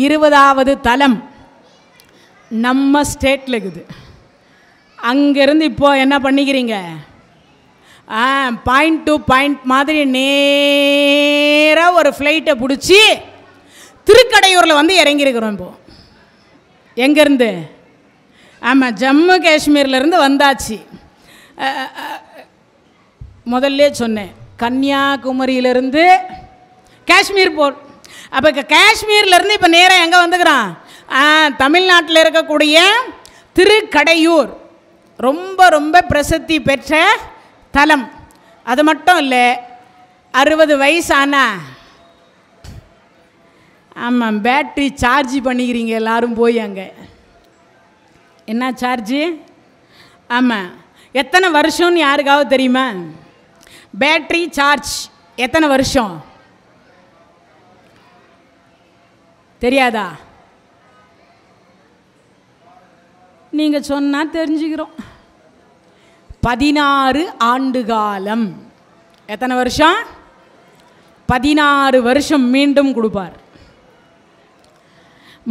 20வது தலம் நம்ம ஸ்டேட்டில் இருக்குது. அங்கேருந்து இப்போது என்ன பண்ணிக்கிறீங்க, பாயிண்ட் டு பாயிண்ட் மாதிரி நேராக ஒரு ஃப்ளைட்டை பிடிச்சி திருக்கடையூரில் வந்து இறங்கியிருக்கிறோம். இப்போது எங்கேருந்து? ஆமாம், ஜம்மு காஷ்மீர்லேருந்து வந்தாச்சு. முதல்ல சொன்னேன், கன்னியாகுமரியிலேருந்து காஷ்மீர் போல். அப்போ காஷ்மீர்லேருந்து இப்போ நேராக எங்கே வந்துக்கிறான்? தமிழ்நாட்டில் இருக்கக்கூடிய திருக்கடையூர் ரொம்ப ரொம்ப பிரசித்தி பெற்ற தலம். அது மட்டும் இல்லை, 60 வயசானா ஆமாம் பேட்ரி சார்ஜ் பண்ணிக்கிறீங்க எல்லோரும் போய் அங்கே. என்ன சார்ஜு? ஆமாம், எத்தனை வருஷம்னு யாருக்காவது தெரியுமா? பேட்ரி சார்ஜ் எத்தனை வருஷம் தெரியாதா? நீங்கள் சொன்னால் தெரிஞ்சுக்கிறோம். 16 ஆண்டு காலம். எத்தனை வருஷம்? 16 வருஷம் மீண்டும் கொடுப்பார்.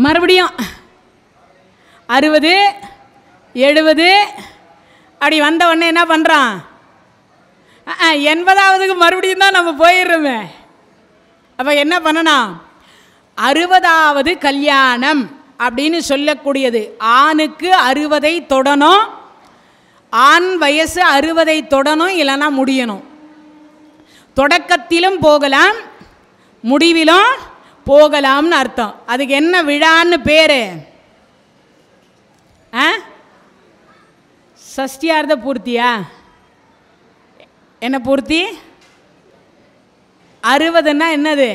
மறுபடியும் 60 70 அப்படி வந்த உடனே என்ன பண்ணுறான்? 80வதுக்கு மறுபடியும் தான் நம்ம போயிடுறோமே. அப்போ என்ன பண்ணணும்? 60வது கல்யாணம் அப்படின்னு சொல்லக்கூடியது. ஆணுக்கு 60ஐ தொடணும், ஆண் வயசு 60ஐ தொடணும், இல்லைன்னா முடியணும். தொடக்கத்திலும் போகலாம், முடிவிலும் போகலாம்னு அர்த்தம். அதுக்கு என்ன விழான்னு பேர்? சஷ்டியார்த்த பூர்த்தியா? என்ன பூர்த்தி? 60ன்னா என்னது?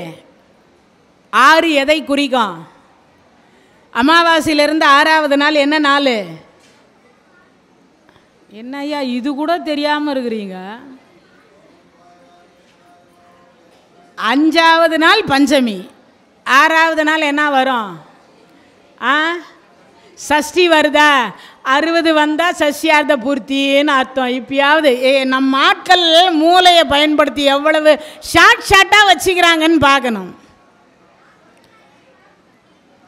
6 எதை குறிக்கும்? அமாவாசையிலிருந்து 6வது நாள் என்ன நாள்? என்னய்யா இது கூட தெரியாமல் இருக்கிறீங்க? 5வது நாள் பஞ்சமி, 6வது நாள் என்ன வரும்? சஷ்டி வருதா? 60 வந்தால் சஷ்டியார்த்த பூர்த்தின்னு அர்த்தம். இப்பயாவது நம்ம ஆட்கள் மூளையை பயன்படுத்தி எவ்வளவு ஷார்ட்டாக வச்சுக்கிறாங்கன்னு பார்க்கணும்.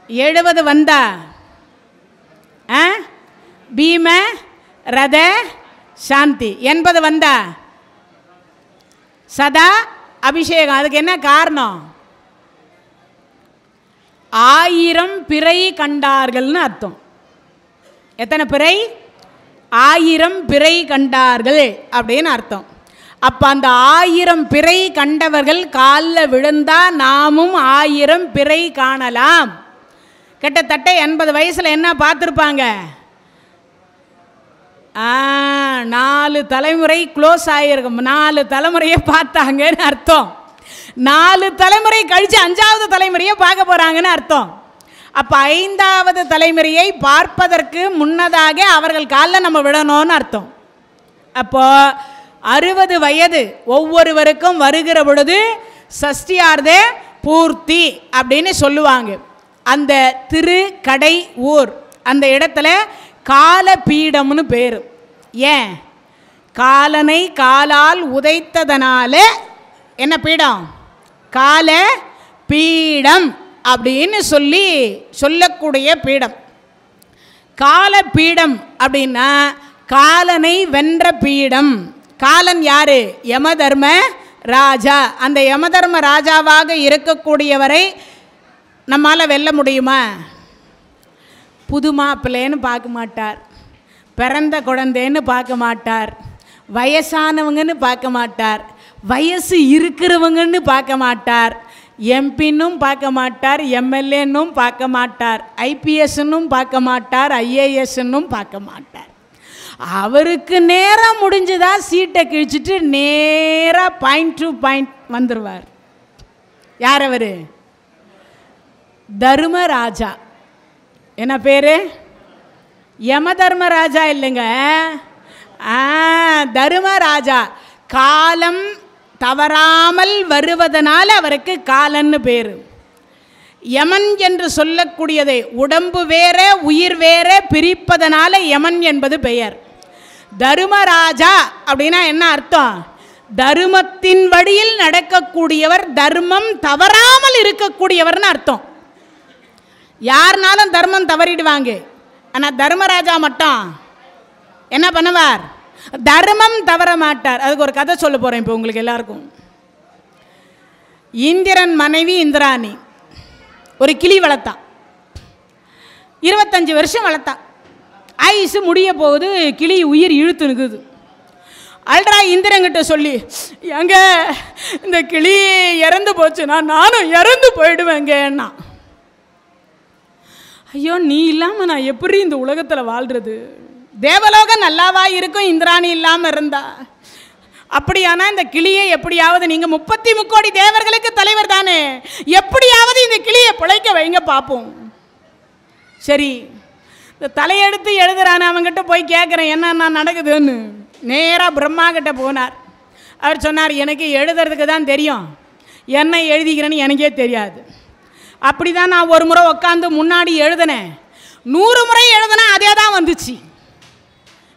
70 வந்தா பீம ரத சாந்தி. 80 வந்தா சதா அபிஷேகம். அதுக்கு என்ன காரணம்? 1000 பிறை கண்டார்கள்னு அர்த்தம். எத்தனை பிறை? 1000 பிறை கண்டார்கள் அப்படின்னு அர்த்தம். அப்போ அந்த 1000 பிறை கண்டவர்கள் காலில் விழுந்தா நாமும் 1000 பிறை காணலாம். கிட்டத்தட்ட 80 வயசில் என்ன பார்த்துருப்பாங்க? 4 தலைமுறை க்ளோஸ் ஆகிருக்கும். 4 தலைமுறையை பார்த்தாங்கன்னு அர்த்தம். 4 தலைமுறை கழித்து 5வது தலைமுறையை பார்க்க போகிறாங்கன்னு அர்த்தம். அப்போ 5வது தலைமுறையை பார்ப்பதற்கு முன்னதாக அவர்கள் காலில் நம்ம விடணும்னு அர்த்தம். அப்போது 60 வயது ஒவ்வொருவருக்கும் வருகிற பொழுது சஷ்டியார்த்த பூர்த்தி அப்படின்னு சொல்லுவாங்க. அந்த திருக்கடை ஊர் அந்த இடத்துல காலபீடம்னு பேர். ஏன்? காலனை காலால் உதைத்ததனால என்ன பீடம்? கால பீடம் அப்படின்னு சொல்லக்கூடிய பீடம். காலபீடம் அப்படின்னா காலனை வென்ற பீடம். காலன் யாரு? யமதர்ம ராஜா. அந்த யமதர்ம ராஜாவாக இருக்கக்கூடியவரை நம்மால் வெல்ல முடியுமா? புது மாப்பிள்ளைன்னு பார்க்க மாட்டார், பிறந்த குழந்தைன்னு பார்க்க மாட்டார், வயசானவங்கன்னு பார்க்க மாட்டார், வயசு இருக்கிறவங்கன்னு பார்க்க மாட்டார், எம்பின்னும் பார்க்க மாட்டார், எம்எல்ஏன்னும் பார்க்க மாட்டார், ஐபிஎஸ்ன்னும் பார்க்க மாட்டார், ஐஏஎஸ்ன்னும் பார்க்க மாட்டார். அவருக்கு நேராக முடிஞ்சதா சீட்டை கிழிச்சிட்டு நேராக பாயிண்ட் டு பாயிண்ட் வந்துடுவார். யார் அவர்? தர்மராஜா. என்ன பேர்? யமதர்மராஜா இல்லைங்க, தர்மராஜா. காலம் தவறாமல் வருவதனால அவருக்கு காலன்னு பேர். யமன் என்று சொல்லக்கூடியதை உடம்பு வேற உயிர் வேற பிரிப்பதனால யமன் என்பது பெயர். தர்மராஜா அப்படின்னா என்ன அர்த்தம்? தர்மத்தின் வழியில் நடக்கக்கூடியவர், தர்மம் தவறாமல் இருக்கக்கூடியவர்னு அர்த்தம். யாருனாலும் தர்மம் தவறிடுவாங்க. ஆனால் தர்மராஜா மட்டும் என்ன பண்ணுவார்? தர்மம் தவற மாட்டார். அதுக்கு ஒரு கதை சொல்ல போகிறேன் இப்போ உங்களுக்கு எல்லாருக்கும். இந்திரன் மனைவி இந்திராணி ஒரு கிளி வளர்த்தா. 25 வருஷம் வளர்த்தா. ஆயுசு முடிய போகுது. கிளி உயிர் இழுத்து நிற்குது. அல்ட்ரா இந்திரங்கிட்ட சொல்லி, எங்க இந்த கிளி இறந்து போச்சுன்னா நானும் இறந்து போயிடுவேங்கன்னா. ஐயோ, நீ இல்லாமல் நான் எப்படி இந்த உலகத்தில் வாழ்கிறது? தேவலோகம் நல்லாவா இருக்கும் இந்திராணி இல்லாமல் இருந்தா? அப்படியானா இந்த கிளியை எப்படியாவது, நீங்கள் 33 கோடி தேவர்களுக்கு தலைவர் தானே, எப்படியாவது இந்த கிளியை பிழைக்க வைங்க பார்ப்போம். சரி, இந்த தலையெடுத்து எழுதுறான்னு அவங்ககிட்ட போய் கேட்குறேன் என்ன நடக்குதுன்னு. நேராக பிரம்மா கிட்ட போனார். அவர் சொன்னார், எனக்கு எழுதுறதுக்கு தான் தெரியும், என்ன எழுதிக்கிறேன்னு எனக்கே தெரியாது. அப்படி தான் நான் ஒரு முறை உட்காந்து முன்னாடி எழுதினேன். 100 முறை எழுதுனா அதே தான் வந்துச்சு.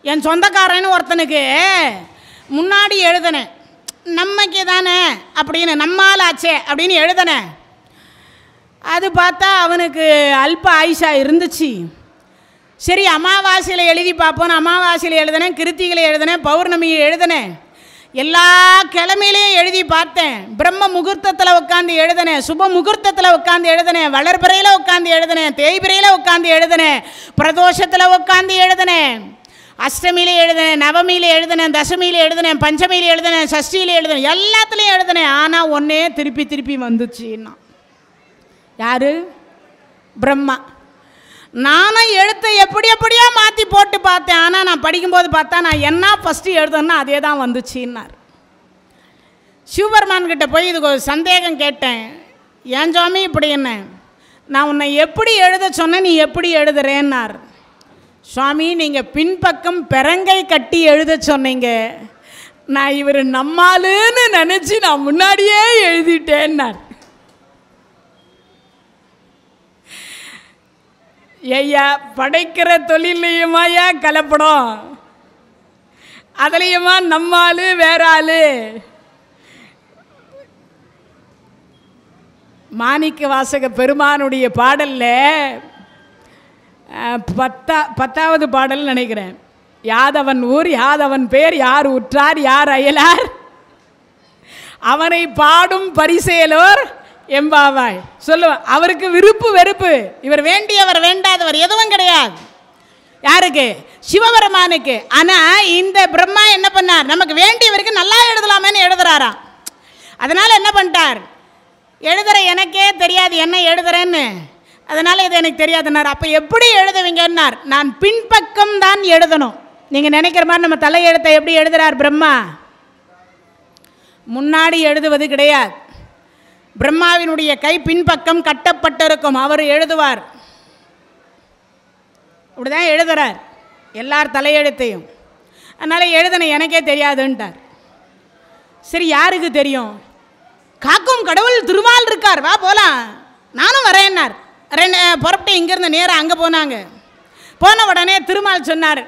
என் சொந்தக்காரன்னு ஒருத்தனுக்கு முன்னாடி எழுதினேன், நம்மக்கே தானே அப்படின்னு, நம்மால் ஆச்சே அப்படின்னு எழுதினேன். அது பார்த்தா அவனுக்கு அல்ப ஆயுஷா இருந்துச்சு. சரி, அமாவாசையில் எழுதி பார்ப்போன்னு அமாவாசையில் எழுதினேன், கிருத்திகளை எழுதினேன், பௌர்ணமியை எழுதினேன், எல்லா கிழமையிலையும் எழுதி பார்த்தேன். பிரம்ம முகூர்த்தத்தில் உட்காந்து எழுதினேன், சுப முகூர்த்தத்தில் உட்காந்து எழுதினேன், வளர்பிறையில் உட்காந்து எழுதினேன், தேய்பிறையில் உட்காந்து எழுதினேன், பிரதோஷத்தில் உட்காந்து எழுதினேன், அஷ்டமியில் எழுதினேன், நவமியில் எழுதினேன், தசமியில் எழுதினேன், பஞ்சமியில் எழுதினேன், சஷ்டியில் எழுதினேன், எல்லாத்துலேயும் எழுதினேன். ஆனால் ஒன்றே திருப்பி திருப்பி வந்துச்சுன்னா யாரு? பிரம்மா. நானும் எழுத்தை எப்படியோ மாற்றி போட்டு பார்த்தேன். ஆனால் நான் படிக்கும்போது பார்த்தா நான் என்ன ஃபஸ்ட்டு எழுதுன்னா அதே தான் வந்துச்சுன்னார். சிவபெருமான் கிட்ட போய் இதுக்கு ஒரு சந்தேகம் கேட்டேன். ஏன் சுவாமி இப்படி என்ன, நான் உன்னை எப்படி எழுத சொன்னேன், நீ எப்படி எழுதுறேன்னார். சுவாமி, நீங்கள் பின்பக்கம் பெரங்கை கட்டி எழுத சொன்னீங்க, நான் இவர் நம்மாலுன்னு நினச்சி நான் முன்னாடியே எழுதிட்டேன்னார். ஐயா, படைக்கிற தொழிலையுமாயா கலப்படம், அதுலேயுமா நம்மாலு வேற ஆளு. மாணிக்க வாசக பெருமானுடைய பாடலில் 10வது பாடல் நினைக்கிறேன். யாதவன் ஊர் யாதவன் பேர் யார் உற்றார் யார் அயலார் அவனை பாடும் பரிசேலோர் எம்பாவாய் சொல்லுவார். அவருக்கு விருப்பு வெறுப்பு, இவர் வேண்டியவர் வேண்டாதவர் எதுவும் கிடையாது. யாருக்கு? சிவபெருமானுக்கு. ஆனால் இந்த பிரம்மா என்ன பண்ணார், நமக்கு வேண்டியவருக்கு நல்லா எழுதலாமேன்னு எழுதுறாராம். அதனால் என்ன பண்ணிட்டார், எழுதுகிற எனக்கே தெரியாது என்ன எழுதுறேன்னு, அதனால் இது எனக்கு தெரியாதுன்னார். அப்போ எப்படி எழுதுவீங்கன்னார், நான் பின்பக்கம் தான் எழுதணும். நீங்கள் நினைக்கிற மாதிரி நம்ம தலையெழுத்தை எப்படி எழுதுகிறார் பிரம்மா, முன்னாடி எழுதுவது கிடையாது. பிரம்மாவினுடைய கை பின்பக்கம் கட்டப்பட்டிருக்கும், அவர் எழுதுவார். அப்படிதான் எழுதுறார் எல்லார் தலையெழுத்தையும். அதனால் எழுதுன எனக்கே தெரியாதுன்ட்டார். சரி, யாருக்கு தெரியும்? காக்கும் கடவுள் திருமால் இருக்கார், வா போகலாம், நானும் வரேன்னார். புறப்பட்டு இங்கேருந்து நேராக அங்கே போனாங்க. போன உடனே திருமால் சொன்னார்,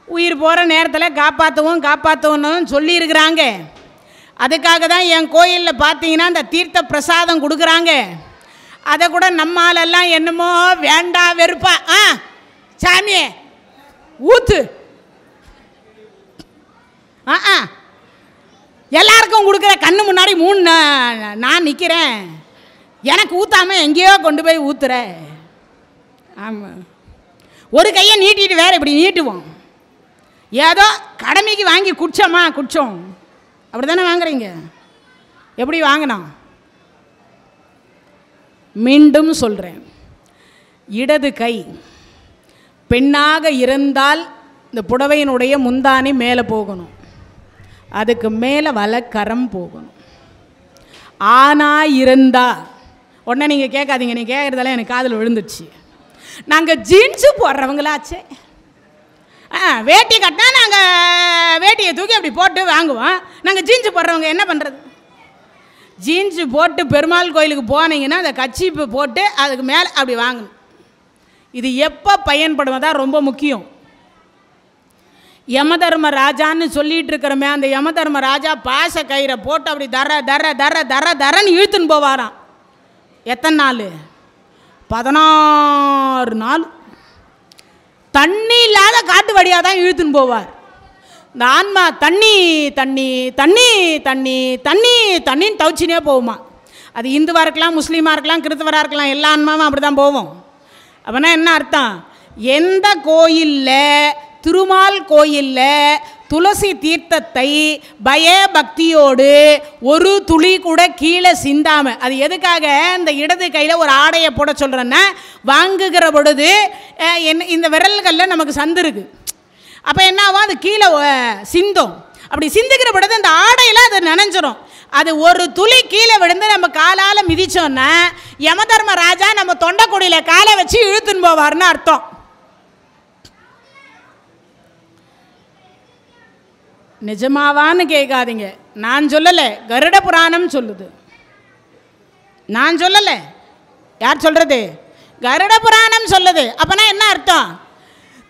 உயிர் போகிற நேரத்தில் காப்பாற்றணும்னு சொல்லியிருக்கிறாங்க. அதுக்காக தான் என் கோயிலில் பார்த்தீங்கன்னா இந்த தீர்த்த பிரசாதம் கொடுக்குறாங்க. அதை கூட நம்மாலெல்லாம் என்னமோ வேண்டா வெறுப்பா, சாமியே ஊத்து, எல்லாருக்கும் கொடுக்குற கண்ணு முன்னாடி 3 நான் நிற்கிறேன், எனக்கு ஊற்றாமல் எங்கேயோ கொண்டு போய் ஊத்துற. ஆமாம், ஒரு கையை நீட்டிட்டு வேறு இப்படி நீட்டுவோம். ஏதோ கடமைக்கு வாங்கி குடித்தோம், அப்படி தானே வாங்குறீங்க. எப்படி வாங்கினோம்? மீண்டும் சொல்கிறேன், இடது கை பெண்ணாக இருந்தால் இந்த புடவையினுடைய முந்தானி மேலே போகணும், அதுக்கு மேலே வலக்கரம் போகணும். ஆணாக இருந்தால் உடனே நீங்கள் கேட்காதீங்க, நீங்கள் கேட்குறதெல்லாம் எனக்கு காதில் விழுந்துடுச்சு. நாங்கள் ஜீன்ஸு போடுறவங்களாச்சே, வேட்டி கட்டினா நாங்கள் வேட்டியை தூக்கி அப்படி போட்டு வாங்குவோம். நாங்கள் ஜீன்ஸு போடுறவங்க என்ன பண்ணுறது? ஜீன்ஸு போட்டு பெருமாள் கோயிலுக்கு போனீங்கன்னா அந்த கச்சிப்பு போட்டு அதுக்கு மேலே அப்படி வாங்கணும். இது எப்போ பயன்படுவதா ரொம்ப முக்கியம். யமதர்ம ராஜான்னு சொல்லிட்டு இருக்கிறோமே, அந்த யமதர்ம ராஜா பாச கயிறை போட்டு அப்படி தர தர தர தர தரன்னு இழுத்துன்னு போவாராம். எத்தனை நாள்? 16 நாள் தண்ணி இல்லாத காட்டு வழியாக தான் இழுத்துன்னு போவார். இந்த ஆன்மா தண்ணி தண்ணி தண்ணி தண்ணி தண்ணி தண்ணின்னு தவிச்சினே போகுமா. அது இந்துவாக இருக்கலாம், முஸ்லீமாக இருக்கலாம், கிறிஸ்தவராக இருக்கலாம், எல்லா ஆன்மாவும் அப்படி தான் போவோம். அப்படின்னா என்ன அர்த்தம்? எந்த கோயிலில், திருமால் கோயிலில் துளசி தீர்த்தத்தை பயபக்தியோடு ஒரு துளி கூட கீழே சிந்தாம, அது எதுக்காக இந்த இடது கையில் ஒரு ஆடையை போட சொல்கிறேன்னா, வாங்குகிற பொழுது இந்த விரல்களில் நமக்கு சந்து இருக்கு. அப்போ என்ன ஆகும்? அது கீழே சிந்தும். அப்படி சிந்துக்கிற பொழுது அந்த ஆடையில் அது நனைஞ்சிரும். அது ஒரு துளி கீழே விழுந்து நம்ம காலால் மிதிச்சோன்னா யமதர்மராஜா நம்ம தொண்டைக்குடியில் காலை வச்சு இழுத்துன்னு போவார்னு அர்த்தம். நிஜமாவான்னு கேட்காதீங்க, நான் சொல்லலை, கருட புராணம் சொல்லுது. நான் சொல்லலை, யார் சொல்கிறது? கருட புராணம் சொல்லுது. அப்போனா என்ன அர்த்தம்?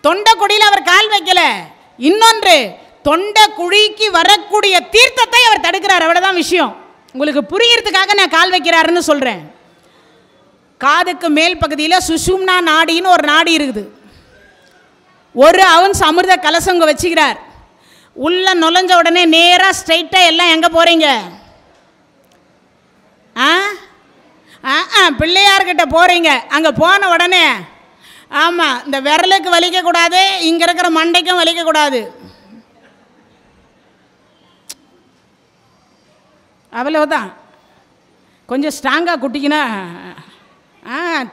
தொண்டை குழியில் அவர் கால் வைக்கல. இன்னொன்று, தொண்டை குழிக்கு வரக்கூடிய தீர்த்தத்தை அவர் தடுக்கிறார். அவ்வளோதான் விஷயம். உங்களுக்கு புரியறதுக்காக நான் கால் வைக்கிறாருன்னு சொல்கிறேன். காதுக்கு மேல் பகுதியில் சுஷும்னா நாடின்னு ஒரு நாடி இருக்குது. ஒரு அவுன்ஸ் அமிர்த கலசங்க வச்சுக்கிறார். உள்ளே நுழைஞ்ச உடனே நேராக ஸ்ட்ரைட்டாக எல்லாம் எங்கே போகிறீங்க? பிள்ளையார்கிட்ட போகிறீங்க. அங்கே போன உடனே ஆமாம், இந்த விரலுக்கு வலிக்கக்கூடாது, இங்கே இருக்கிற மண்டைக்கும் வலிக்கக்கூடாது. அவ்வளவுதான். கொஞ்சம் ஸ்ட்ராங்காக குட்டிக்கினா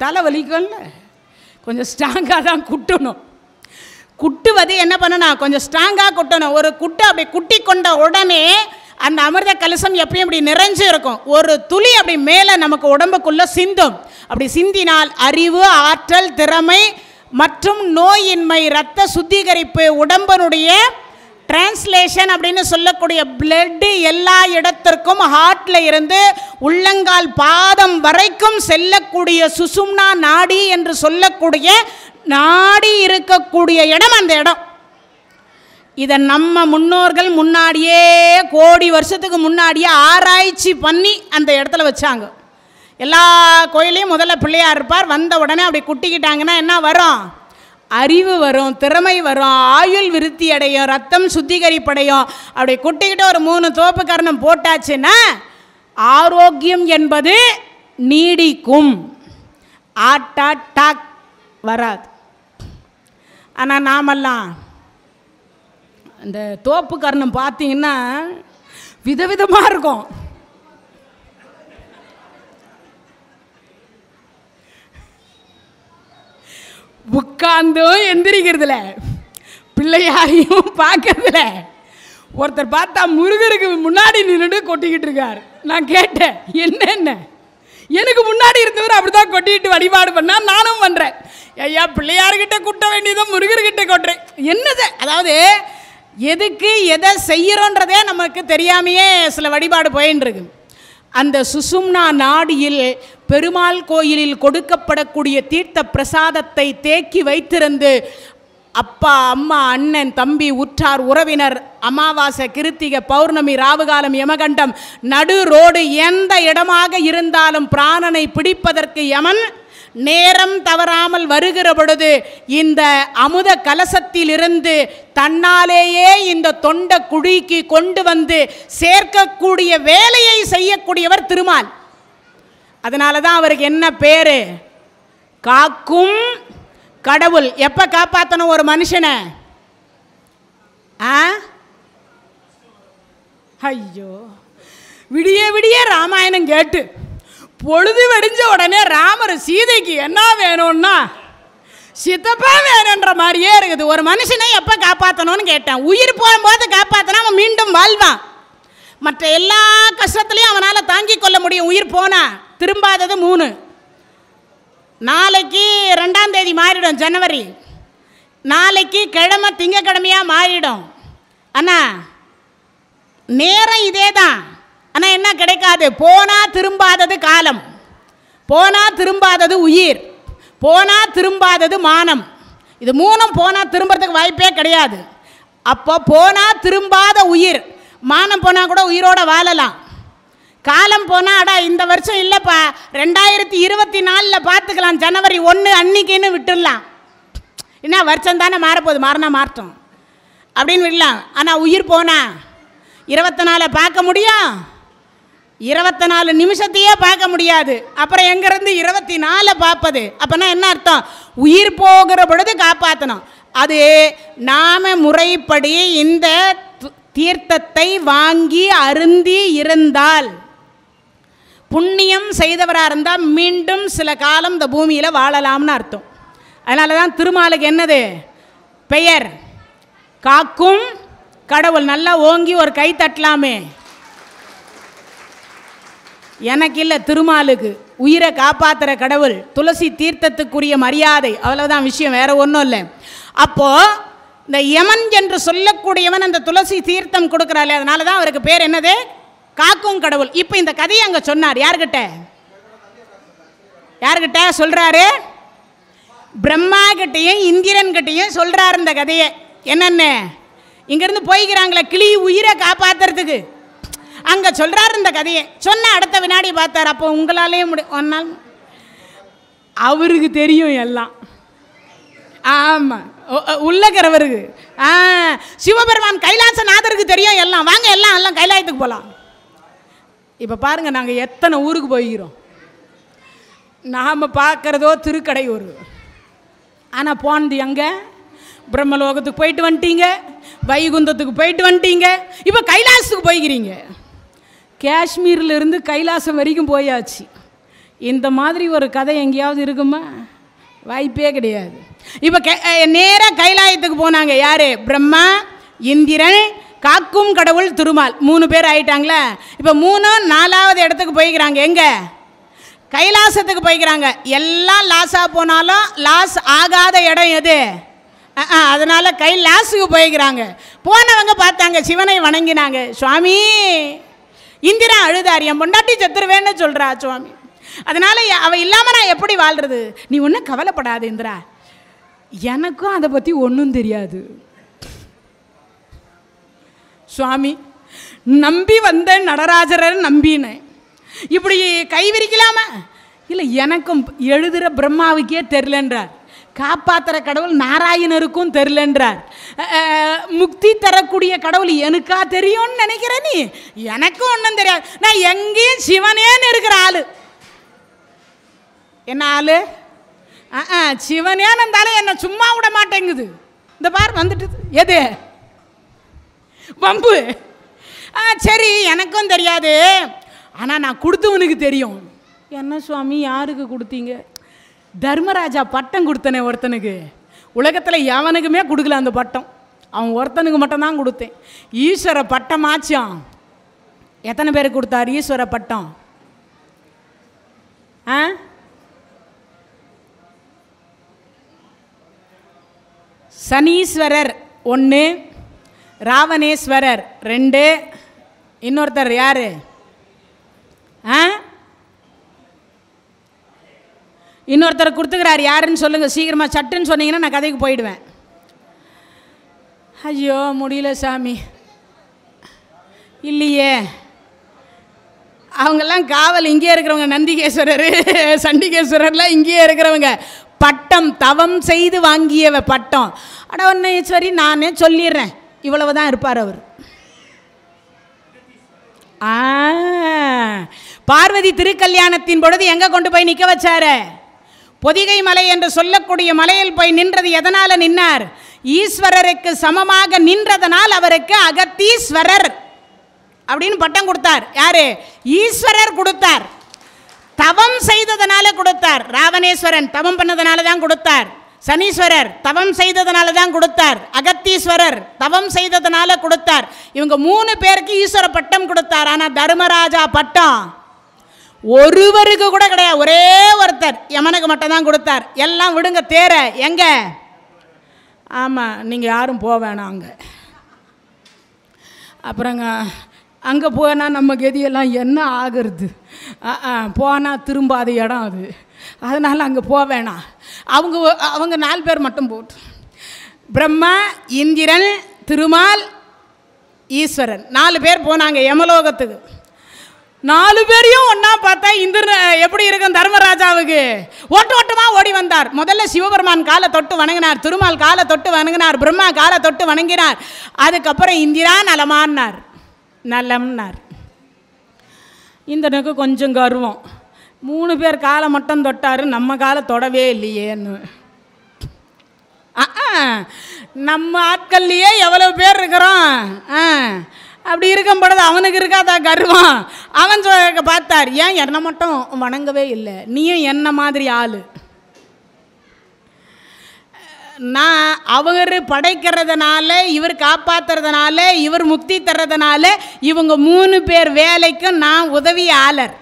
தலை வலிக்கும்ல, கொஞ்சம் ஸ்ட்ராங்காக தான் குட்டணும். குட்டுவது என்ன பண்ணணும்? கொஞ்சம் ஸ்ட்ராங்காக குட்டணும். ஒரு குட்டை அப்படி குட்டி கொண்ட உடனே அந்த அமிர்த கலசம் எப்பயும் இப்படி நிறைஞ்சு இருக்கும். ஒரு துளி அப்படி மேலே நமக்கு உடம்புக்குள்ளே சிந்தும். அப்படி சிந்தினால் அறிவு, ஆற்றல், திறமை மற்றும் நோயின்மை, இரத்த சுத்திகரிப்பு, உடம்பனுடைய டிரான்ஸ்லேஷன் அப்படின்னு சொல்லக்கூடிய பிளட்டு எல்லா இடத்திற்கும் ஹார்ட்ல இருந்து உள்ளங்கால் பாதம் வரைக்கும் செல்லக்கூடிய சுசும்னா நாடி என்று சொல்லக்கூடிய நாடி இருக்கக்கூடிய இடம் அந்த இடம். இதை நம்ம முன்னோர்கள் முன்னாடியே கோடி வருஷத்துக்கு முன்னாடியே ஆராய்ச்சி பண்ணி அந்த இடத்துல வச்சாங்க. எல்லா கோயிலையும் முதல்ல பிள்ளையார் இருப்பார். வந்த உடனே அப்படி குட்டிக்கிட்டாங்கன்னா என்ன வரும்? அறிவு வரும், திறமை வரும், ஆயுள் விருத்தி அடையும், ரத்தம் சுத்திகரிப்படையும். அப்படி குட்டிக்கிட்ட ஒரு 3 தோப்பு கரணம் போட்டாச்சுன்னா ஆரோக்கியம் என்பது நீடிக்கும். அட்டாக் வராது. ஆனால் நாமெல்லாம் இந்த தோப்பு கரணம் பார்த்தீங்கன்னா விதவிதமாக இருக்கும். உட்காந்தும் எந்திரிக்கிறதுல, பிள்ளையாரையும் பார்க்கறதுல. ஒருத்தர் பார்த்தா முருகருக்கு முன்னாடி நின்றுட்டு கொட்டிக்கிட்டு இருக்கார். நான் கேட்டேன், என்ன எனக்கு முன்னாடி இருந்தவர் அப்படி தான் கொட்டிட்டு வழிபாடு பண்ணால் நானும் பண்ணுறேன். ஐயா, பிள்ளையார்கிட்ட குட்ட வேண்டியதும் முருகர்கிட்ட கொட்டுறேன். என்னது? அதாவது எதுக்கு எதை செய்கிறோன்றதே நமக்கு தெரியாமையே சில வழிபாடு போயின்னு இருக்கு. அந்த சுசும்னா நாடியில் பெருமாள் கோயிலில் கொடுக்கப்படக்கூடிய தீர்த்த பிரசாதத்தை தேக்கி வைத்திருந்து அப்பா, அம்மா, அண்ணன், தம்பி, உற்றார், உறவினர், அமாவாசை, கிருத்திகை, பௌர்ணமி, ராவுகாலம், யமகண்டம், நடு ரோடு எந்த இடமாக இருந்தாலும் பிராணனை பிடிப்பதற்கு யமன் நேரம் தவறாமல் வருகிற பொழுது இந்த அமுத கலசத்திலிருந்து தன்னாலேயே இந்த தொண்டை குழிக்கு கொண்டு வந்து சேர்க்கக்கூடிய வேலையை செய்யக்கூடியவர் திருமால். அதனால தான் அவருக்கு என்ன பேரு? காக்கும் கடவுள். எப்ப காப்பாற்றணும் ஒரு மனுஷனை? ஐயோ, விடிய விடிய ராமாயணம் கேட்டு பொழுது வெடிஞ்ச உடனே ராமர் சீதைக்கு என்ன வேணும்னா சித்தப்பா வேணுன்ற மாதிரியே இருக்குது. ஒரு மனுஷனை எப்போ காப்பாற்றணும்னு கேட்டேன். உயிர் போகும்போது காப்பாற்றினா அவன் மீண்டும் வாழ்வான். மற்ற எல்லா கஷ்டத்துலையும் அவனால் தாங்கிக் கொள்ள முடியும். உயிர் போனா திரும்பாதது 3. நாளைக்கு 2ஆம் தேதி மாறிடும், ஜனவரி. நாளைக்கு கிழமை திங்கக்கிழமையாக மாறிடும். அண்ணா நேரம் இதே தான். ஆனால் என்ன கிடைக்காது? போனால் திரும்பாதது காலம், போனால் திரும்பாதது உயிர், போனால் திரும்பாதது மானம். இது 3ம் போனால் திரும்புறதுக்கு வாய்ப்பே கிடையாது. அப்போ போனால் திரும்பாத உயிர், மானம் போனால் கூட உயிரோடு வாழலாம். காலம் போனால் அடா இந்த வருஷம் இல்லைப்பா 2024 பார்த்துக்கலாம், ஜனவரி 1 அன்னைக்குன்னு விட்டுடலாம். என்ன வருஷம் தானே மாறப்போகுது, மாறினா மாறட்டும் அப்படின்னு விடலாம். ஆனால் உயிர் போனா 24 பார்க்க முடியும், 24 நிமிஷத்தையே பார்க்க முடியாது. அப்புறம் எங்கேருந்து 24 பார்ப்பது? அப்போனா என்ன அர்த்தம்? உயிர் போகிற பொழுது காப்பாற்றணும். அது நாம முறைப்படி இந்த தீர்த்தத்தை வாங்கி அருந்தி இருந்தால், புண்ணியம் செய்தவராக இருந்தால் மீண்டும் சில காலம் இந்த பூமியில் வாழலாம்னு அர்த்தம். அதனால தான் திருமாலுக்கு என்னது பெயர்? காக்கும் கடவுள். நல்லா ஓங்கி ஒரு கை தட்டலாமே. எனக்கு இல்லை, திருமாலுக்கு. உயிரை காப்பாற்றுற கடவுள், துளசி தீர்த்தத்துக்குரிய மரியாதை, அவ்வளோதான் விஷயம், வேற ஒன்றும் இல்லை. அப்போது இந்த யமன் என்று சொல்லக்கூடியவன் அந்த துளசி தீர்த்தம் கொடுக்குறாள், அதனால தான் அவருக்கு பேர் என்னது? காக்கும் கடவுள். இப்போ இந்த கதையை அங்கே சொன்னார். யார்கிட்ட சொல்கிறாரு? பிரம்மா கிட்டையும் இந்திரன் கிட்டையும் சொல்கிறார் இந்த கதையை. என்னென்ன இங்கேருந்து போய்க்கிறாங்களே கிளி உயிரை காப்பாற்றுறதுக்கு, அங்கே சொல்கிறார் இந்த கதையை. சொன்ன அடுத்த வினாடி பார்த்தார். அப்போ உங்களாலே ஒன்னால் அவருக்கு தெரியும் எல்லாம். ஆமாம், உள்ளக்கிறவருக்கு. சிவபெருமான் கைலாசநாதருக்கு தெரியும் எல்லாம். வாங்க எல்லாம் கைலாயத்துக்கு போகலாம். இப்போ பாருங்கள், நாங்கள் எத்தனை ஊருக்கு போய்கிறோம். நாம் பார்க்குறதோ திருக்கடையூர், ஆனால் போனது எங்கே? பிரம்மலோகத்துக்கு போயிட்டு வந்துட்டீங்க, வைகுந்தத்துக்கு போயிட்டு வந்துட்டீங்க, இப்போ கைலாசத்துக்கு போய்க்கிறீங்க. காஷ்மீர்லேருந்து கைலாசம் வரைக்கும் போயாச்சு. இந்த மாதிரி ஒரு கதை எங்கேயாவது இருக்குமா? வாய்ப்பே கிடையாது. இப்போ நேராக கைலாயத்துக்கு போனாங்க. யார்? பிரம்மா, இந்திரன், காக்கும் கடவுள், திருமால். 3 பேர் ஆயிட்டாங்களா? இப்போ 3 4வது இடத்துக்கு போய்க்கிறாங்க. எங்கே? கைலாசத்துக்கு போய்க்கிறாங்க. எல்லாம் லாஸாக போனாலும் லாஸ் ஆகாத இடம் எது? அதனால் கைலாசுக்கு போய்க்கிறாங்க. போனவங்க பார்த்தாங்க, சிவனை வணங்கினாங்க. சுவாமி, இந்திரா அழுதார், என் பொண்டாட்டி செத்துருவேன்னு சொல்கிறா சுவாமி, அதனால் அவள் இல்லாமல் நான் எப்படி வாழ்கிறது? நீ ஒன்றும் கவலைப்படாது இந்திரா, எனக்கும் அதை பற்றி ஒன்றும் தெரியாது சுவாமி, நம்பி வந்த நடராஜரை நம்பினேன், இப்படி கை விரிக்கலாமா? இல்லை, எனக்கும் எழுதுகிற பிரம்மாவுக்கே தெரிலன்றார், காப்பாற்றுற கடவுள் நாராயணருக்கும் தெரிலன்றார், முக்தி தரக்கூடிய கடவுள் எனக்கா தெரியும்னு நினைக்கிற நீ? எனக்கும் ஒன்றும் தெரியாது, நான் எங்கேயும் சிவனேன்னு இருக்கிற ஆள். என்ன ஆள்? சிவனேன்னு இருந்தாலும் என்னை சும்மா விட மாட்டேங்குது. இந்த பார் வந்துட்டு எது வம்பு? சரி, எனக்கும் தெரியாது, ஆனால் நான் கொடுத்தவனுக்கு தெரியும். என்ன சுவாமி, யாருக்கு கொடுத்தீங்க? தர்மராஜா பட்டம் கொடுத்தனே ஒருத்தனுக்கு, உலகத்தில் எவனுக்குமே கொடுக்கல அந்த பட்டம், அவன் ஒருத்தனுக்கு மட்டும்தான் கொடுத்தேன். ஈஸ்வர பட்டமாச்சும் எத்தனை பேருக்கு கொடுத்தார் ஈஸ்வர பட்டம்? சனீஸ்வரர் 1, ராவணேஸ்வரர் 2, இன்னொருத்தர் யார்? இன்னொருத்தர் கொடுத்துக்கிறார். யாருன்னு சொல்லுங்கள் சீக்கிரமாக, சட்டுன்னு சொன்னீங்கன்னா நான் கதைக்கு போயிடுவேன். ஐயோ முடியல சாமி. இல்லையே, அவங்கெல்லாம் காவல் இங்கேயே இருக்கிறவங்க, நந்திகேஸ்வரர் சண்டிகேஸ்வரர்லாம் இங்கேயே இருக்கிறவங்க. பட்டம் தவம் செய்து வாங்கியவ பட்டம். அட ஒன்று சரி, நானே சொல்லிடுறேன், இவ்வளவு தான் இருப்பார் அவர். பார்வதி திருக்கல்யாணத்தின் பொழுது எங்கே கொண்டு போய் நிற்க வச்சாரு? பொதிகை மலை என்று சொல்லக்கூடிய மலையில் போய் நின்றது எதனால் நின்னார்? ஈஸ்வரருக்கு சமமாக நின்றதனால் அவருக்கு அகத்தீஸ்வரர் அப்படின்னு பட்டம் கொடுத்தார். யாரு? ஈஸ்வரர் கொடுத்தார். தவம் செய்ததனால கொடுத்தார். ராவணேஸ்வரன் தவம் பண்ணதனால தான் கொடுத்தார். சனீஸ்வரர் தவம் செய்ததனால தான் கொடுத்தார். அகத்தீஸ்வரர் தவம் செய்ததனால கொடுத்தார். இவங்க 3 பேருக்கு ஈஸ்வர பட்டம் கொடுத்தார். ஆனால் தர்மராஜா பட்டம் ஒருவருக்கு கூட கிடையாது. ஒரே ஒருத்தர் யமனுக்கு மட்டும் தான் கொடுத்தார். எல்லாம் விடுங்க தேர. எங்க? ஆமாம், நீங்கள் யாரும் போக வேணாம் அங்கே. அப்புறங்க அங்கே போனால் நம்ம கதியெல்லாம் என்ன ஆகிறது? போனால் திரும்பாத இடம் அது, அதனால் அங்கே போக வேணாம். அவங்க 4 பேர் மட்டும் போட்டு, பிரம்மா, இந்திரன், திருமால், ஈஸ்வரன் 4 பேர் போனாங்க யமலோகத்துக்கு. 4 பேரையும் ஒன்னா பார்த்தா இந்திரன் எப்படி இருக்கும் தர்மராஜாவுக்கு? ஓட்டமாக ஓடி வந்தார். முதல்ல சிவபெருமான் காலை தொட்டு வணங்கினார், திருமால் காலை தொட்டு வணங்கினார், பிரம்மா காலை தொட்டு வணங்கினார். அதுக்கப்புறம் இந்திரா நலமானார், நலம்னார். இந்திரனுக்கு கொஞ்சம் கர்வம். 3 பேர் காலை மட்டும் தொட்டார், நம்ம காலை தொடவே இல்லையேன்னு. நம்ம ஆட்கள்லையே எவ்வளோ பேர் இருக்கிறோம். அப்படி இருக்கும் பொழுது அவனுக்கு இருக்காதா கர்வம்? அவன் பார்த்தார், ஏன் என்னை மட்டும் வணங்கவே இல்லை, நீயும் என்ன மாதிரி ஆள். நான் அவர் படைக்கிறதுனால, இவர் காப்பாற்றுறதுனால, இவர் முக்தி தர்றதுனால இவங்க 3 பேர் வேலைக்கும் நான் உதவி ஆளர்.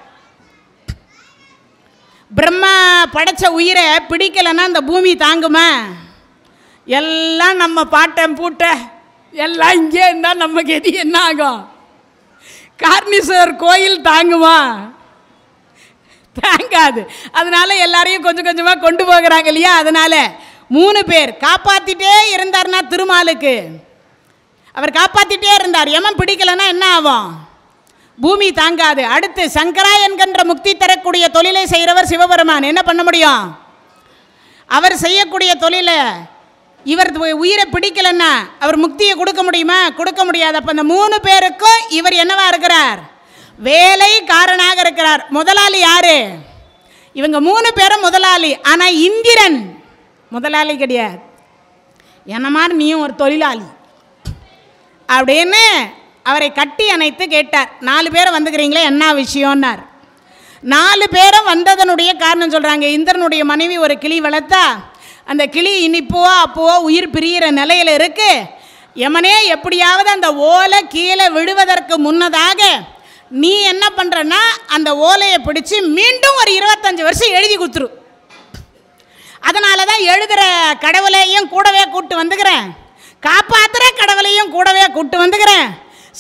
பிரம்மா படைத்த உயிரை பிடிக்கலைன்னா இந்த பூமி தாங்குமா? எல்லாம் நம்ம பாட்டன் பூட்ட எல்லாம் இங்கே இருந்தால் நம்ம கதி என்ன ஆகும்? கார்னீஸ்வரர் கோயில் தாங்குமா? தாங்காது. அதனால எல்லாரையும் கொஞ்சம் கொஞ்சமாக கொண்டு போகிறாங்க இல்லையா? அதனால 3 பேர் காப்பாற்றிட்டே இருந்தார்னா திருமாலுக்கு அவர் காப்பாற்றிட்டே இருந்தார். யமன் பிடிக்கலைன்னா என்ன ஆகும்? பூமி தாங்காது. அடுத்து சங்கரா என்கின்ற முக்தி தரக்கூடிய தொழிலை செய்கிறவர் சிவபெருமான். என்ன பண்ண முடியும்? அவர் செய்யக்கூடிய தொழிலை இவர் உயிரை பிடிக்கலன்னா அவர் முக்தியை கொடுக்க முடியுமா? கொடுக்க முடியாது. அப்போ அந்த 3 பேருக்கும் இவர் என்னவா இருக்கிறார்? வேலைக்காரனாக இருக்கிறார். முதலாளி யாரு? இவங்க 3 பேரும் முதலாளி. ஆனால் இந்திரன் முதலாளி கிடையாது. என்ன மாதிரி நீயும் ஒரு தொழிலாளி அப்படின்னு அவரை கட்டி அணைத்து கேட்டார். 4 பேரும் வந்துக்கிறீங்களே, என்ன விஷயம்னார். 4 பேரும் வந்ததனுடைய காரணம் சொல்கிறாங்க. இந்திரனுடைய மனைவி ஒரு கிளி வளர்த்தா, அந்த கிளி இனிப்போவோ அப்போவோ உயிர் பிரிகிற நிலையில் இருக்கு. யமனே எப்படியாவது அந்த ஓலை கீழே விடுவதற்கு முன்னதாக நீ என்ன பண்ணுறன்னா அந்த ஓலையை பிடிச்சி மீண்டும் ஒரு 25 வருஷம் எழுதி கொடுத்துரு. அதனால தான் எழுதுகிற கடவுளையும் கூடவே கூட்டு வந்துக்கிறேன், காப்பாற்றுற கடவுளையும் கூடவே கூட்டு வந்துக்கிறேன்,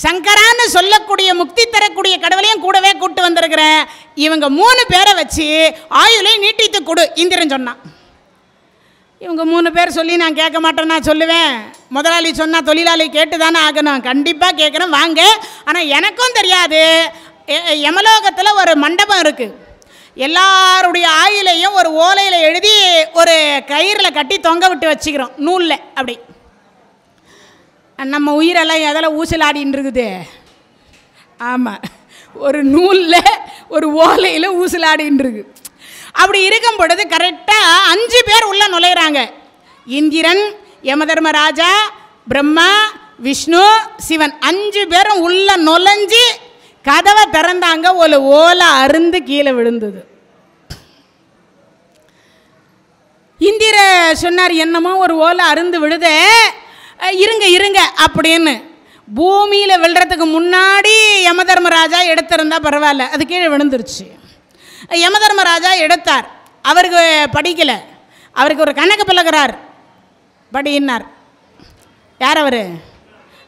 சங்கரான்னு சொல்லக்கூடிய முக்தி தரக்கூடிய கடவுளையும் கூடவே கூட்டு வந்திருக்கிறேன். இவங்க 3 பேரை வச்சு ஆயுளை நீட்டித்து கொடு இந்திரன் சொன்னான். இவங்க 3 பேர் சொல்லி நான் கேட்க மாட்டேன், நான் சொல்லுவேன். முதலாளி சொன்னால் தொழிலாளி கேட்டு தானே ஆகணும். கண்டிப்பாக கேட்குறேன், வாங்க. ஆனால் எனக்கும் தெரியாது, யமலோகத்தில் ஒரு மண்டபம் இருக்குது. எல்லாருடைய ஆயுளையும் ஒரு ஓலையில் எழுதி ஒரு கயிறில் கட்டி தொங்க விட்டு வச்சுக்கிறோம், நூலில். அப்படி நம்ம உயிரெல்லாம் எதில் ஊசலாடின்னு இருக்குது. ஆமாம், ஒரு நூலில் ஒரு ஓலையில் ஊசலாடின்னு இருக்குது. அப்படி இருக்கும் பொழுது கரெக்டாக 5 பேர் உள்ளே நுழையிறாங்க. இந்திரன், யமதர்மராஜா, பிரம்மா, விஷ்ணு, சிவன் 5 பேரும் உள்ளே நுழைஞ்சி கதவை திறந்தாங்க. ஒரு ஓலை அருந்து கீழே விழுந்தது. இந்திர சொன்னார், என்னமோ ஒரு ஓலை அருந்து விழுதே, இருங்க இருங்க அப்படின்னு. பூமியில் விழுறதுக்கு முன்னாடி யமதர்மராஜா எடுத்திருந்தா பரவாயில்ல, அது கீழே விழுந்துருச்சு. யமதர்மராஜா எடுத்தார். அவருக்கு படிக்கலை, அவருக்கு ஒரு கணக்கு பழகிறார், படினார். யார் அவர்?